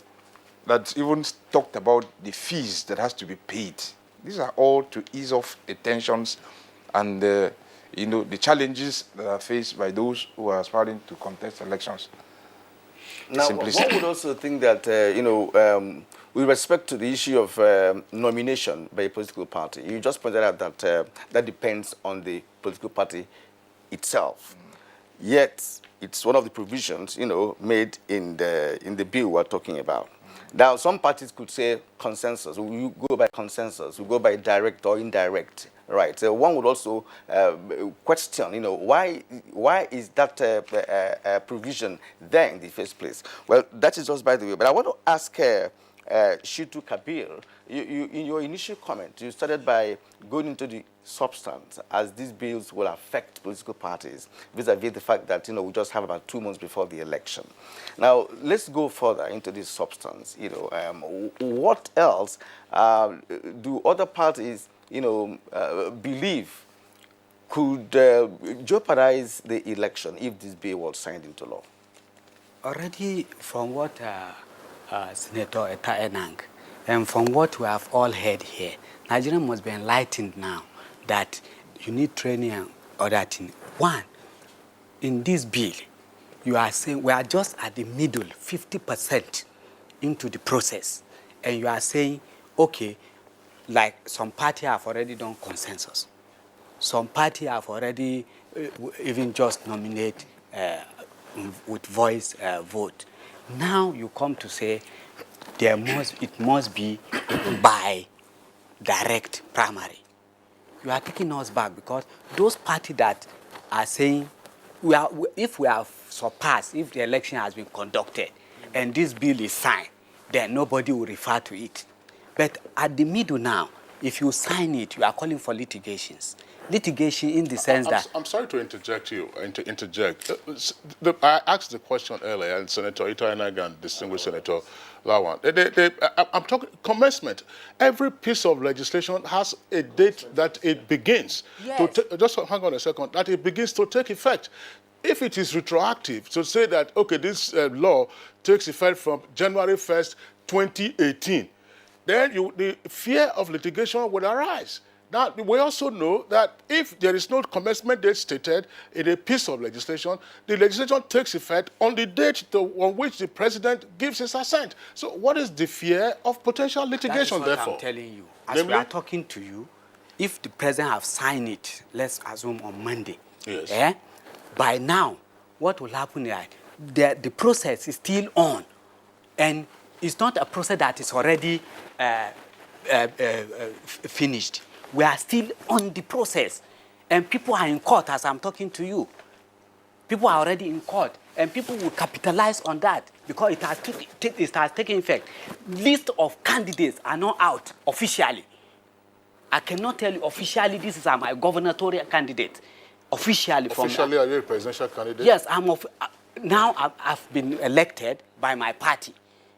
that even talked about the fees that has to be paid. These are all to ease off the tensions and the challenges that are faced by those who are aspiring to contest elections. Now, one would also think that, with respect to the issue of nomination by a political party, you just pointed out that that depends on the political party itself. Yet, it's one of the provisions, made in the bill we're talking about. Now, some parties could say consensus. We go by consensus. We go by direct or indirect. Right. So one would also question, why is that provision there in the first place? Well, that is just by the way. But I want to ask Shitu Kabir, in your initial comment, you started by going into the substance, as these bills will affect political parties, vis-a-vis the fact that, we just have about 2 months before the election. Now, let's go further into this substance. What else do other parties believe could jeopardize the election if this bill was signed into law? Already from what Senator Ita Enag and from what we have all heard here, Nigeria must be enlightened now that you need training and other things. One, in this bill, you are saying we are just at the middle, 50% into the process, and you are saying, okay, like some party have already done consensus. Some party have already even just nominate with voice vote. Now you come to say it must be by direct primary. You are taking us back, because those parties that are saying if we have surpassed, if the election has been conducted and this bill is signed, then nobody will refer to it. But at the middle now, if you sign it, you are calling for litigations. Litigation in the sense that... I'm sorry to interject you, interject. I asked the question earlier, and Senator Ito Enaga and distinguished Senator Lawan. I'm talking commencement. Every piece of legislation has a date that it begins. Yes. Just hang on a second, that it begins to take effect. If it is retroactive, to say that, okay, this law takes effect from January 1st, 2018, then the fear of litigation would arise. Now, we also know that if there is no commencement date stated in a piece of legislation, the legislation takes effect on the date on which the president gives his assent. So what is the fear of potential litigation, that is what therefore? I'm telling you. As we are talking to you, if the president have signed it, let's assume on Monday, yes. By now, what will happen is that the process is still on. And it's not a process that is already finished. We are still on the process. And people are in court as I'm talking to you. People are already in court. And people will capitalize on that because it has taken effect. List of candidates are not out officially. I cannot tell you officially this is my gubernatorial candidate. Officially, are you a presidential candidate? Yes, now I've been elected by my party.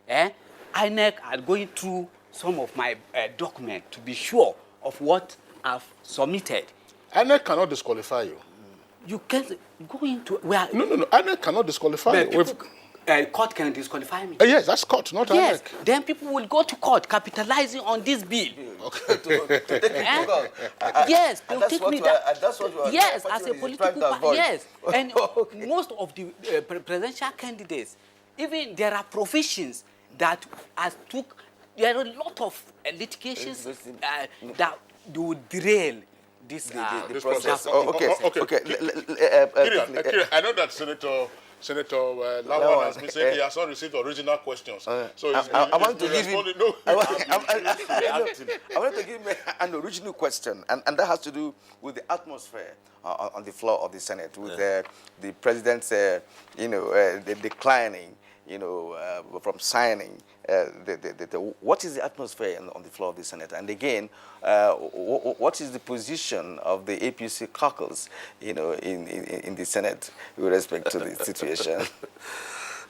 INEC are going through some of my documents to be sure of what I've submitted. INEC cannot disqualify you. You can't go into... No. INEC cannot disqualify you. Court can disqualify me. Yes, that's court, not yes. INEC. Then people will go to court capitalizing on this bill. Okay. to take it to court. Yes, they'll take me that. That's what you are. Yes, as a political party. Yes, and okay. most of the presidential candidates, even there are provisions that there are a lot of litigations that would derail this process. Okay. I know that Senator Lawan has been saying he has not received original questions. So I want to give him. I want to give him an original question, and that has to do with the atmosphere on the floor of the Senate, with the president's, the declining, from signing. What is the atmosphere on the floor of the Senate? And again, what is the position of the APC caucus, in the Senate with respect to the situation?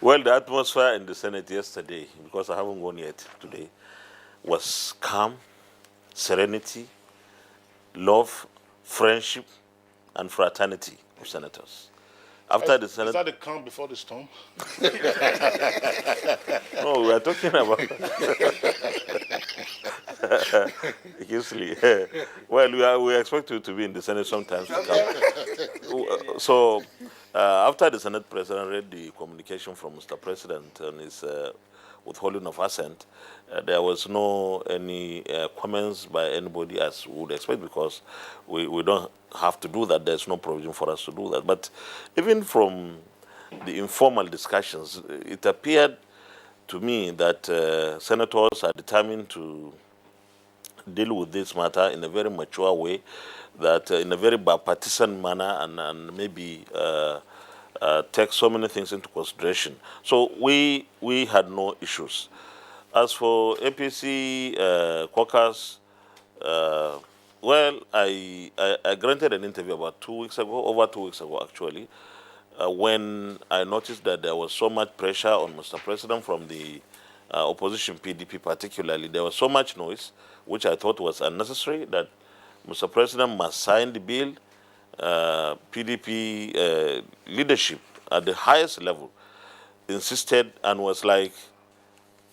Well, the atmosphere in the Senate yesterday, because I haven't gone yet today, was calm, serenity, love, friendship, and fraternity of senators. After the Senate... Is that the calm before the storm? No, we are talking about... Well, we expect you to be in the Senate sometimes to come. So, after the Senate President read the communication from Mr. President on his withholding of assent, there was no any comments by anybody as we would expect, because we don't have to do that. There's no provision for us to do that. But even from the informal discussions, it appeared to me that senators are determined to deal with this matter in a very mature way, that in a very bipartisan manner, and maybe take so many things into consideration. So we had no issues. As for APC caucus, well, I granted an interview about 2 weeks ago, over 2 weeks ago actually, when I noticed that there was so much pressure on Mr. President from the opposition, PDP particularly. There was so much noise, which I thought was unnecessary, that Mr. President must sign the bill. PDP leadership at the highest level insisted and was like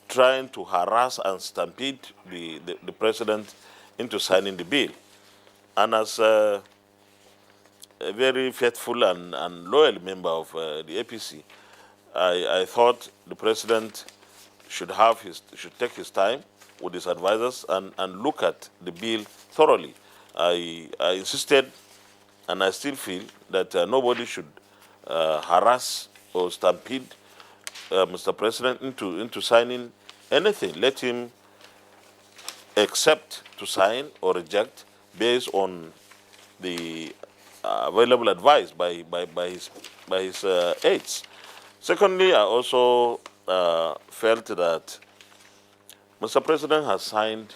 trying to harass and stampede the president into signing the bill. And as a very faithful and loyal member of the APC, I thought the president should take his time with his advisors and look at the bill thoroughly. I insisted, and I still feel that nobody should harass or stampede Mr. President into signing anything. Let him accept to sign or reject based on the available advice by his aides. Secondly, I also felt that Mr. President has signed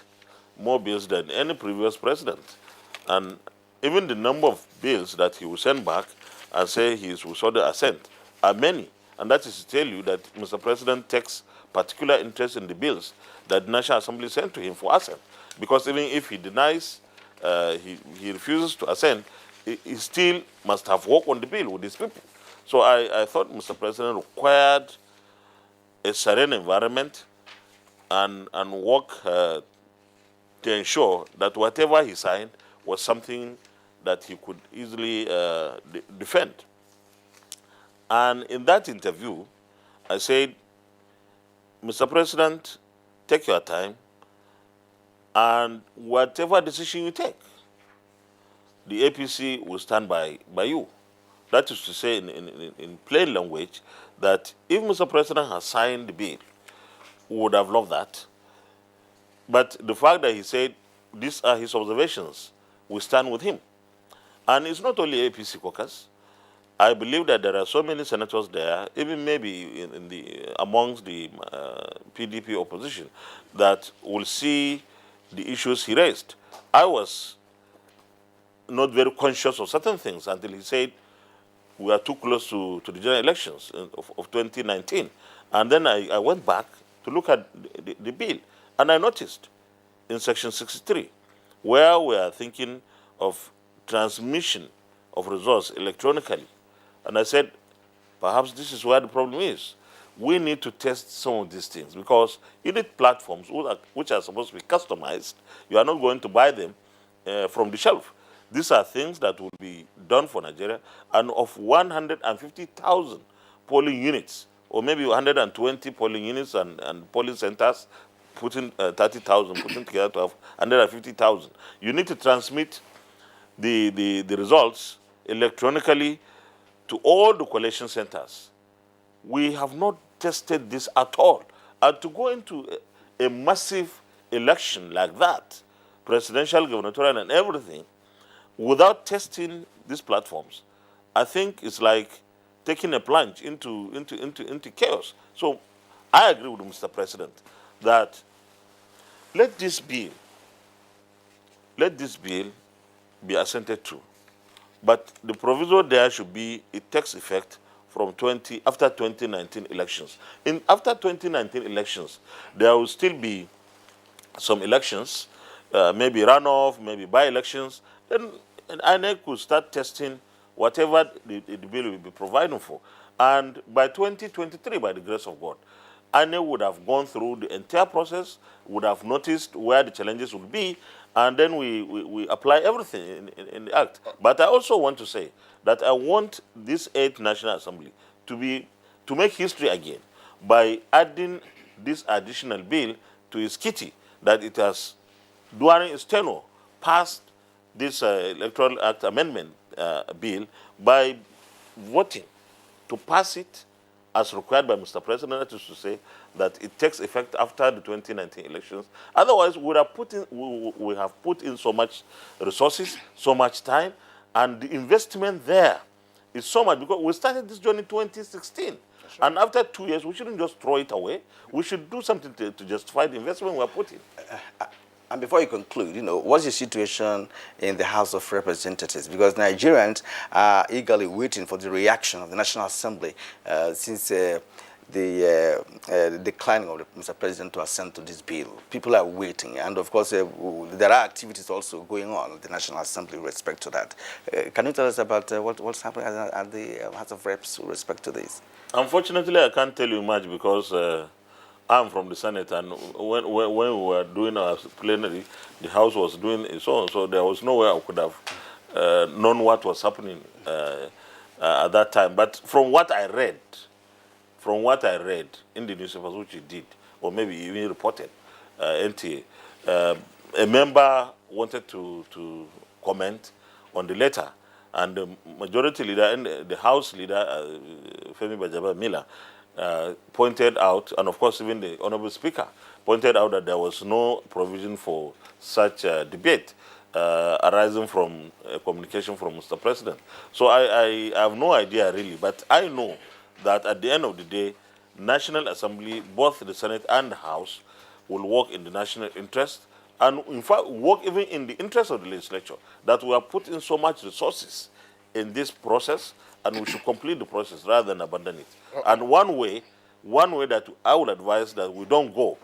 more bills than any previous president. And even the number of bills that he will send back and say he will show the assent are many. And that is to tell you that Mr. President takes particular interest in the bills that the National Assembly sent to him for assent. Because even if he denies, he refuses to assent, he still must have worked on the bill with his people. So I thought Mr. President required a serene environment and work to ensure that whatever he signed was something that he could easily defend. And in that interview, I said, Mr. President, take your time, and whatever decision you take, the APC will stand by you. That is to say, in plain language, that if Mr. President has signed the bill, we would have loved that. But the fact that he said these are his observations, we stand with him. And it's not only APC caucus. I believe that there are so many senators there, even maybe amongst the PDP opposition, that will see the issues he raised. I was not very conscious of certain things until he said we are too close to the general elections of 2019. And then I went back to look at the bill, and I noticed in section 63, where we are thinking of transmission of results electronically. And I said, perhaps this is where the problem is. We need to test some of these things, because elite platforms, which are supposed to be customized, you are not going to buy them from the shelf. These are things that will be done for Nigeria, and of 150,000 polling units, or maybe 120 polling units and polling centers, putting 30,000, putting together to have 150,000. You need to transmit the results electronically to all the collation centers. We have not tested this at all. And to go into a massive election like that, presidential, gubernatorial, and everything, without testing these platforms, I think it's like taking a plunge into chaos. So I agree with Mr. President that let this bill be assented to. But the proviso there should be it takes effect from after 2019 elections. After 2019 elections, there will still be some elections, maybe runoff, maybe by-elections. Then INEC could start testing whatever the bill will be providing for. And by 2023, by the grace of God, INEC would have gone through the entire process, would have noticed where the challenges would be, and then we apply everything in the act. But I also want to say that I want this 8th National Assembly to make history again by adding this additional bill to its kitty, that it has, during its tenure, passed this Electoral Act Amendment bill by voting to pass it as required by Mr. President, that is to say that it takes effect after the 2019 elections. Otherwise, we have put in so much resources, so much time, and the investment there is so much, because we started this journey in 2016. Right. And after 2 years, we shouldn't just throw it away. We should do something to justify the investment we are putting. And before you conclude, what's the situation in the House of Representatives? Because Nigerians are eagerly waiting for the reaction of the National Assembly since the declining of Mr. President to assent to this bill. People are waiting, and of course there are activities also going on at the National Assembly with respect to that. Can you tell us about what's happening at the House of Reps with respect to this? Unfortunately, I can't tell you much because I'm from the Senate, and when we were doing our plenary, the House was doing its own, so there was no way I could have known what was happening at that time. But from what I read in the newspapers, which you did, or maybe even reported, NTA, a member wanted to comment on the letter, and the majority leader and the House leader, Femi Bajaba Miller, pointed out, and of course even the Honorable Speaker pointed out that there was no provision for such a debate arising from communication from Mr. President. So I have no idea really, but I know that at the end of the day, National Assembly, both the Senate and the House, will work in the national interest and, in fact, work even in the interest of the legislature, that we have put in so much resources in this process, and we should complete the process rather than abandon it. And one way that I would advise that we don't go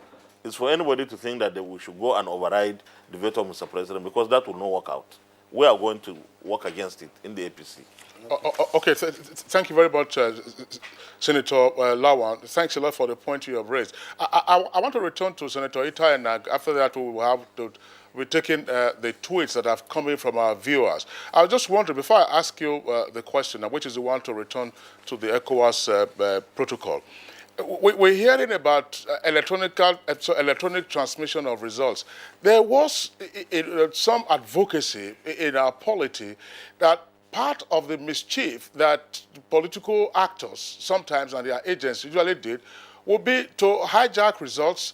is for anybody to think that we should go and override the veto of Mr. President, because that will not work out. We are going to work against it in the APC. Okay, thank you very much, Senator Lawan. Thanks a lot for the point you have raised. I want to return to Senator Itai, and after that we will have to be taking the tweets that have come in from our viewers. I just wonder, before I ask you the question, which is the one to return to the ECOWAS protocol, we're hearing about electronic transmission of results. There was some advocacy in our polity that part of the mischief that political actors sometimes and their agents usually did would be to hijack results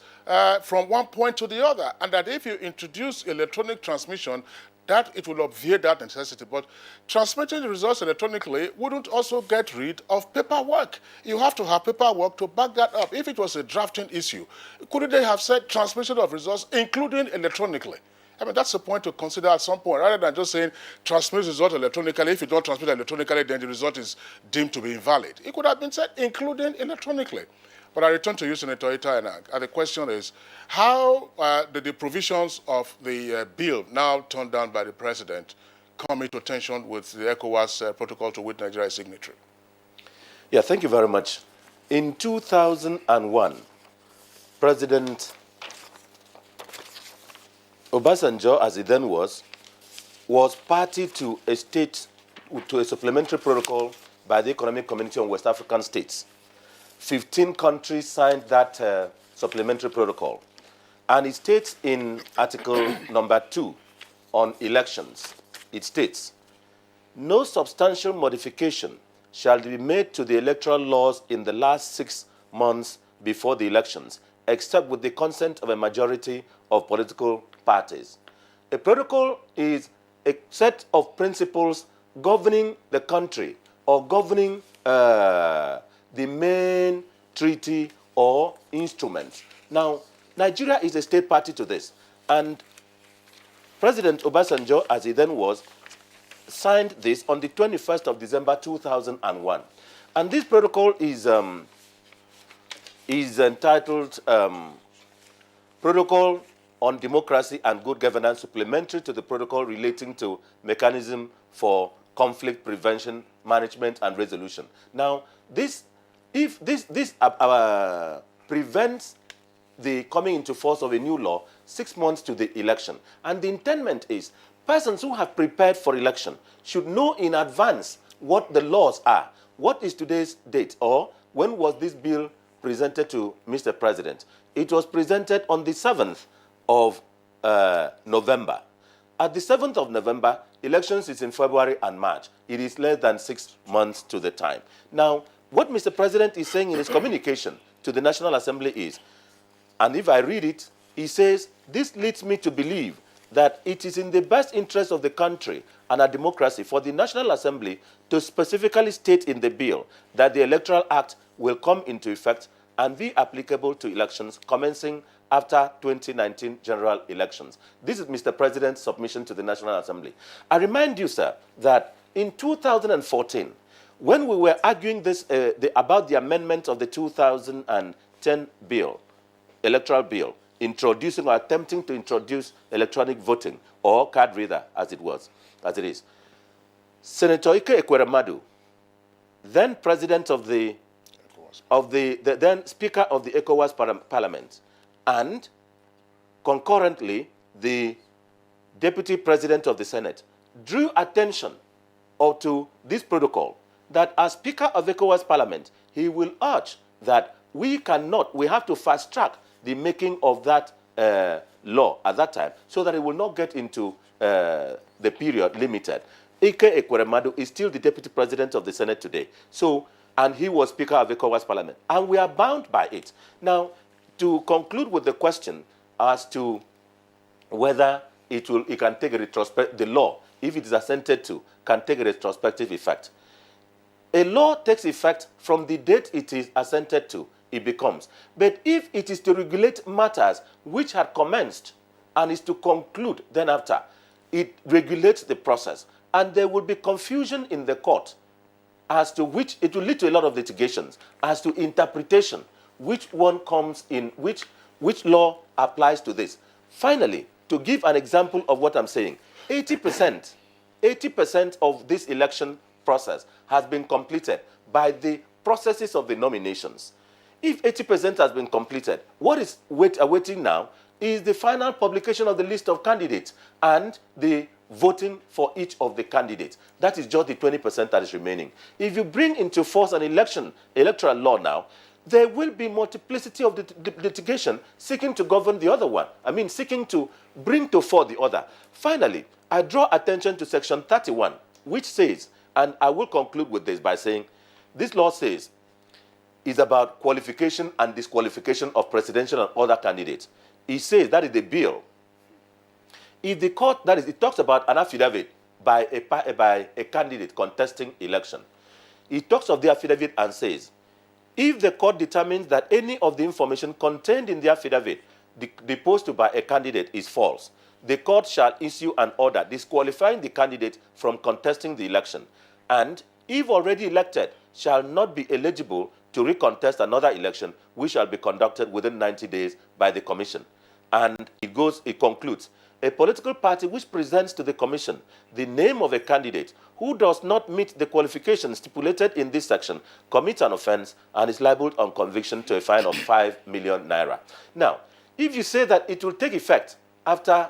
from one point to the other, and that if you introduce electronic transmission, that it will obviate that necessity. But transmitting the results electronically wouldn't also get rid of paperwork. You have to have paperwork to back that up. If it was a drafting issue, couldn't they have said transmission of results, including electronically? I mean, that's a point to consider at some point, rather than just saying transmit result electronically. If you don't transmit electronically, then the result is deemed to be invalid. It could have been said including electronically. But I return to you, Senator Itai, and the question is, how did the provisions of the bill now turned down by the President come into tension with the ECOWAS protocol to which Nigeria is signatory? Yeah, thank you very much. In 2001, President Obasanjo, as he then was party to a supplementary protocol by the Economic Community on West African States. 15 countries signed that supplementary protocol. And it states in Article number 2 on elections, it states, no substantial modification shall be made to the electoral laws in the last 6 months before the elections, except with the consent of a majority of political parties. A protocol is a set of principles governing the country or governing the main treaty or instruments. Now, Nigeria is a state party to this, and President Obasanjo, as he then was, signed this on the 21st of December 2001. And this protocol is entitled Protocol on Democracy and Good Governance, supplementary to the protocol relating to mechanism for conflict prevention, management, and resolution. Now, this prevents the coming into force of a new law 6 months to the election. And the intent is persons who have prepared for election should know in advance what the laws are. What is today's date, or when was this bill presented to Mr. President? It was presented on the 7th of November. At the 7th of November, elections is in February and March. It is less than 6 months to the time. Now, what Mr. President is saying in his communication to the National Assembly is, and if I read it, he says, this leads me to believe that it is in the best interest of the country and our democracy for the National Assembly to specifically state in the bill that the Electoral Act will come into effect and be applicable to elections commencing after 2019 general elections. This is Mr. President's submission to the National Assembly. I remind you, sir, that in 2014, when we were arguing this about the amendment of the 2010 bill, electoral bill, introducing or attempting to introduce electronic voting or card reader, as it is, Senator Ike Ekweremadu, then president of the then Speaker of the ECOWAS Parliament, and concurrently the Deputy President of the Senate, drew attention to this protocol that as Speaker of ECOWAS Parliament, he will urge that we have to fast track the making of that law at that time so that it will not get into the period limited. Ike Ekweremadu is still the Deputy President of the Senate today. And he was Speaker of ECOWAS Parliament. And we are bound by it. Now, to conclude with the question as to whether it can take the law, if it is assented to, can take a retrospective effect. A law takes effect from the date it is assented to it becomes. But if it is to regulate matters which had commenced and is to conclude then after, it regulates the process. And there will be confusion in the court as to which, it will lead to a lot of litigations, as to interpretation, which one comes in, which law applies to this. Finally, to give an example of what I'm saying, 80% of this election process has been completed by the processes of the nominations. If 80% has been completed, what is awaiting now is the final publication of the list of candidates and the voting for each of the candidates. That is just the 20% that is remaining. If you bring into force an electoral law now, there will be multiplicity of the litigation seeking to govern the other one. I mean, seeking to bring to fore the other. Finally, I draw attention to Section 31, which says, and I will conclude with this by saying, this law says, is about qualification and disqualification of presidential and other candidates. It says that is the bill. If the court, that is, it talks about an affidavit by a candidate contesting election. It talks of the affidavit and says, if the court determines that any of the information contained in the affidavit deposed by a candidate is false, the court shall issue an order disqualifying the candidate from contesting the election, and if already elected, shall not be eligible to recontest another election which shall be conducted within 90 days by the commission. And it concludes, a political party which presents to the commission the name of a candidate who does not meet the qualifications stipulated in this section commits an offense and is liable on conviction to a fine of 5 million naira. Now, if you say that it will take effect after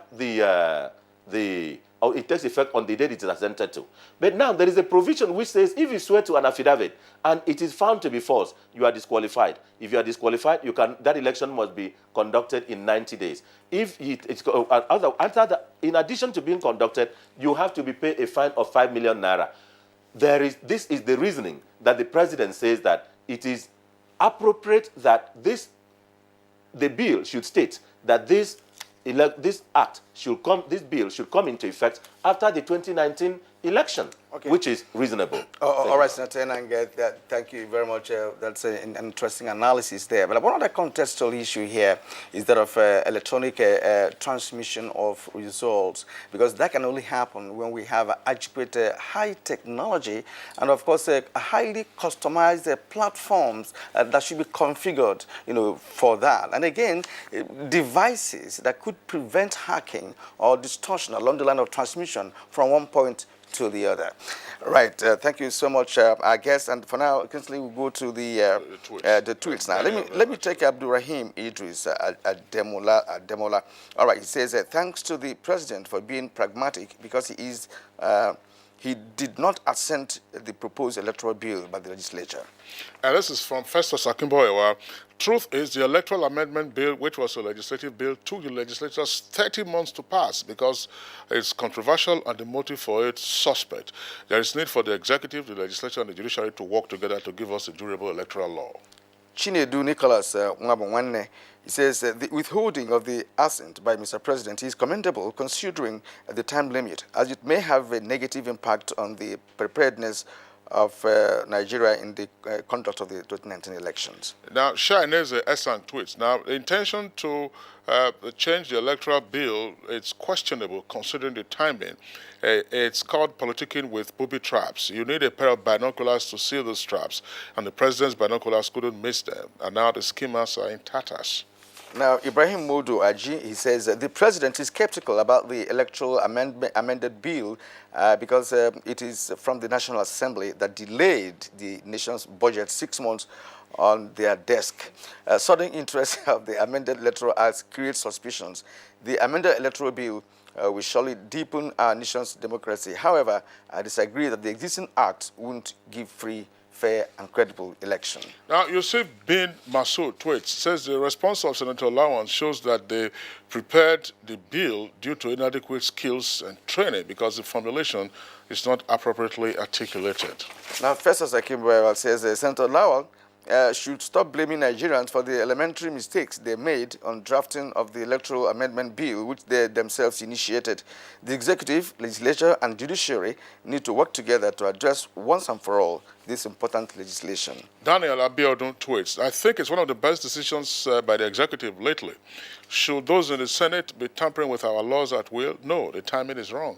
it takes effect on the date it is assented to. But now there is a provision which says if you swear to an affidavit and it is found to be false, you are disqualified. If you are disqualified, that election must be conducted in 90 days. If in addition to being conducted, you have to be paid a fine of 5 million naira. This is the reasoning that the president says that it is appropriate that the bill should state that this bill should come into effect after the 2019 election, which is reasonable. All right, Senator Enanga, thank you very much. That's an interesting analysis there. But one other contextual issue here is that of electronic transmission of results, because that can only happen when we have adequate high technology and, of course, highly customized platforms that should be configured, for that. And again, devices that could prevent hacking or distortion along the line of transmission from one point to the other. Right. Thank you so much, our guest. And for now, Kingsley, we'll go to the tweets now. Let me take Abdurrahim Idris Demola. All right. He says, thanks to the president for being pragmatic because he did not assent the proposed electoral bill by the legislature. This is from Festus Akimboewa. Truth is, the electoral amendment bill, which was a legislative bill, took the legislators 30 months to pass because it's controversial and the motive for it suspect. There is need for the executive, the legislature, and the judiciary to work together to give us a durable electoral law. Chinedu Nicholas Mwabonwane, he says the withholding of the assent by Mr. President is commendable considering the time limit, as it may have a negative impact on the preparedness of Nigeria in the conduct of the 2019 elections. Now, Shaineze Esang tweets, now, the intention to change the electoral bill, it's questionable considering the timing. It's called politicking with booby traps. You need a pair of binoculars to see those traps, and the president's binoculars couldn't miss them, and now the schemers are in tatters. Now, Ibrahim Modu Aji, he says the president is skeptical about the electoral amended bill because it is from the National Assembly that delayed the nation's budget 6 months on their desk. Sudden interest of the amended electoral act creates suspicions. The amended electoral bill will surely deepen our nation's democracy. However, I disagree that the existing act won't give free, fair and credible election. Now, Yusuf bin Masood tweets, says the response of Senator Lawrence shows that they prepared the bill due to inadequate skills and training because the formulation is not appropriately articulated. Now, Festus Akimboewa says Senator Lawal should stop blaming Nigerians for the elementary mistakes they made on drafting of the electoral amendment bill, which they themselves initiated. The executive, legislature, and judiciary need to work together to address once and for all this important legislation. Daniel Abiodun tweets, I think it's one of the best decisions by the executive lately. Should those in the Senate be tampering with our laws at will? No, the timing is wrong.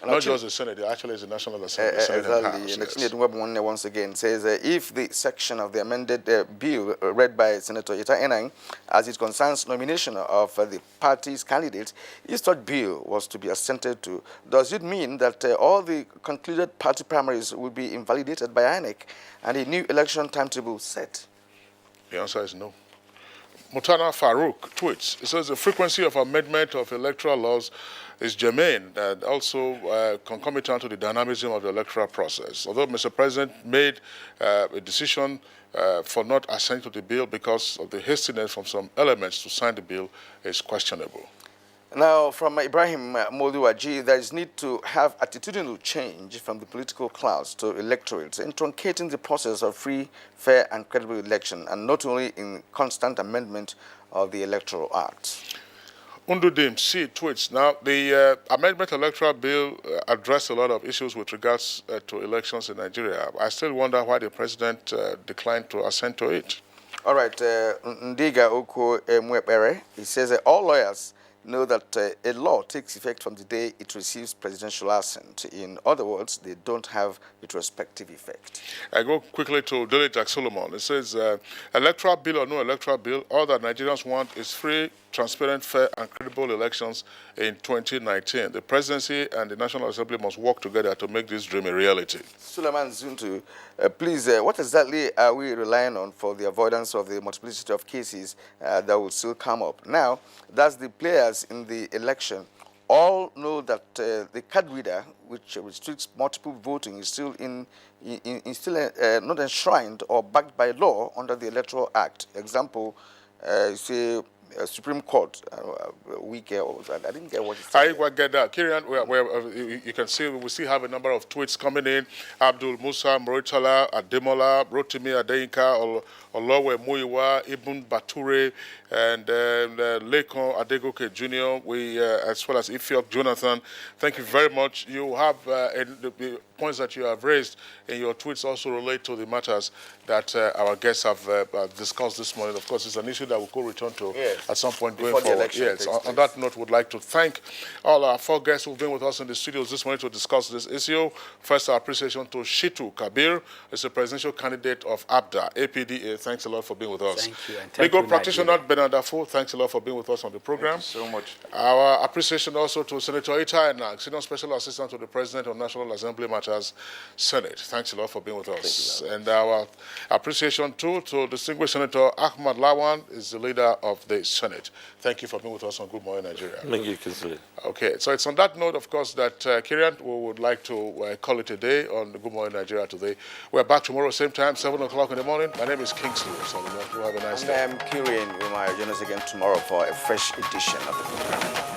Not just the Senate, it actually is the National Assembly. Exactly. And once again says if the section of the amended bill read by Senator Ita Enang, as it concerns nomination of the party's candidate, if such bill was to be assented to, does it mean that all the concluded party primaries will be invalidated by INEC and a new election timetable set? The answer is no. Mutana Farouk tweets, it says the frequency of amendment of electoral laws is germane and also concomitant to the dynamism of the electoral process. Although Mr. President made a decision for not assenting to the bill because of the hastiness from some elements to sign the bill is questionable. Now, from Ibrahim Moluwaji, there is need to have attitudinal change from the political class to electorates in truncating the process of free, fair, and credible election, and not only in constant amendment of the Electoral Act. Undudim C tweets, now the amendment electoral bill addressed a lot of issues with regards to elections in Nigeria. I still wonder why the president declined to assent to it. All right, Ndiga Oko Mwepere, he says that all lawyers know that a law takes effect from the day it receives presidential assent. In other words, they don't have retrospective effect. I go quickly to Daily Jack Solomon. It says, electoral bill or no electoral bill, all that Nigerians want is free, transparent, fair, and credible elections in 2019. The presidency and the National Assembly must work together to make this dream a reality. Suleiman Zuntu, please, what exactly are we relying on for the avoidance of the multiplicity of cases that will still come up? Now, that's the players in the election all know that the card reader, which restricts multiple voting, is still not enshrined or backed by law under the Electoral Act. Example, say Supreme Court week. I didn't get what it said. I get that. Kirian, you can see we still have a number of tweets coming in. Abdul Musa, Moritala, Ademola, Rotimi Adeyinka, Olowe Muiwa, Ibn Bature, and Lekon Adegoke Jr., as well as Ifiok Jonathan. Thank you very much. You have the points that you have raised in your tweets also relate to the matters that our guests have discussed this morning. Of course, it's an issue that we could return to at some point going forward. Yes. On that note, we'd like to thank all our four guests who've been with us in the studios this morning to discuss this issue. First, our appreciation to Shitu Kabir, who's a presidential candidate of ABDA, APDA. Thanks a lot for being with us. Thank you. And legal practitioner Bernard Dafo, thanks a lot for being with us on the program. Thank you so much. Our appreciation also to Senator Ita Enang, Senior Special Assistant to the President of National Assembly Matters, Senate. Thanks a lot for being with us. And our appreciation too to distinguished Senator Ahmad Lawan, is the leader of the Senate. Thank you for being with us on Good Morning Nigeria. Thank you, Kinsley. Okay, so it's on that note, of course, that Kirian, we would like to call it a day on Good Morning Nigeria today. We're back tomorrow, same time, 7 o'clock in the morning. My name is Kingsley. So you have a nice day. I'm Kirian. You might join us again tomorrow for a fresh edition of the program.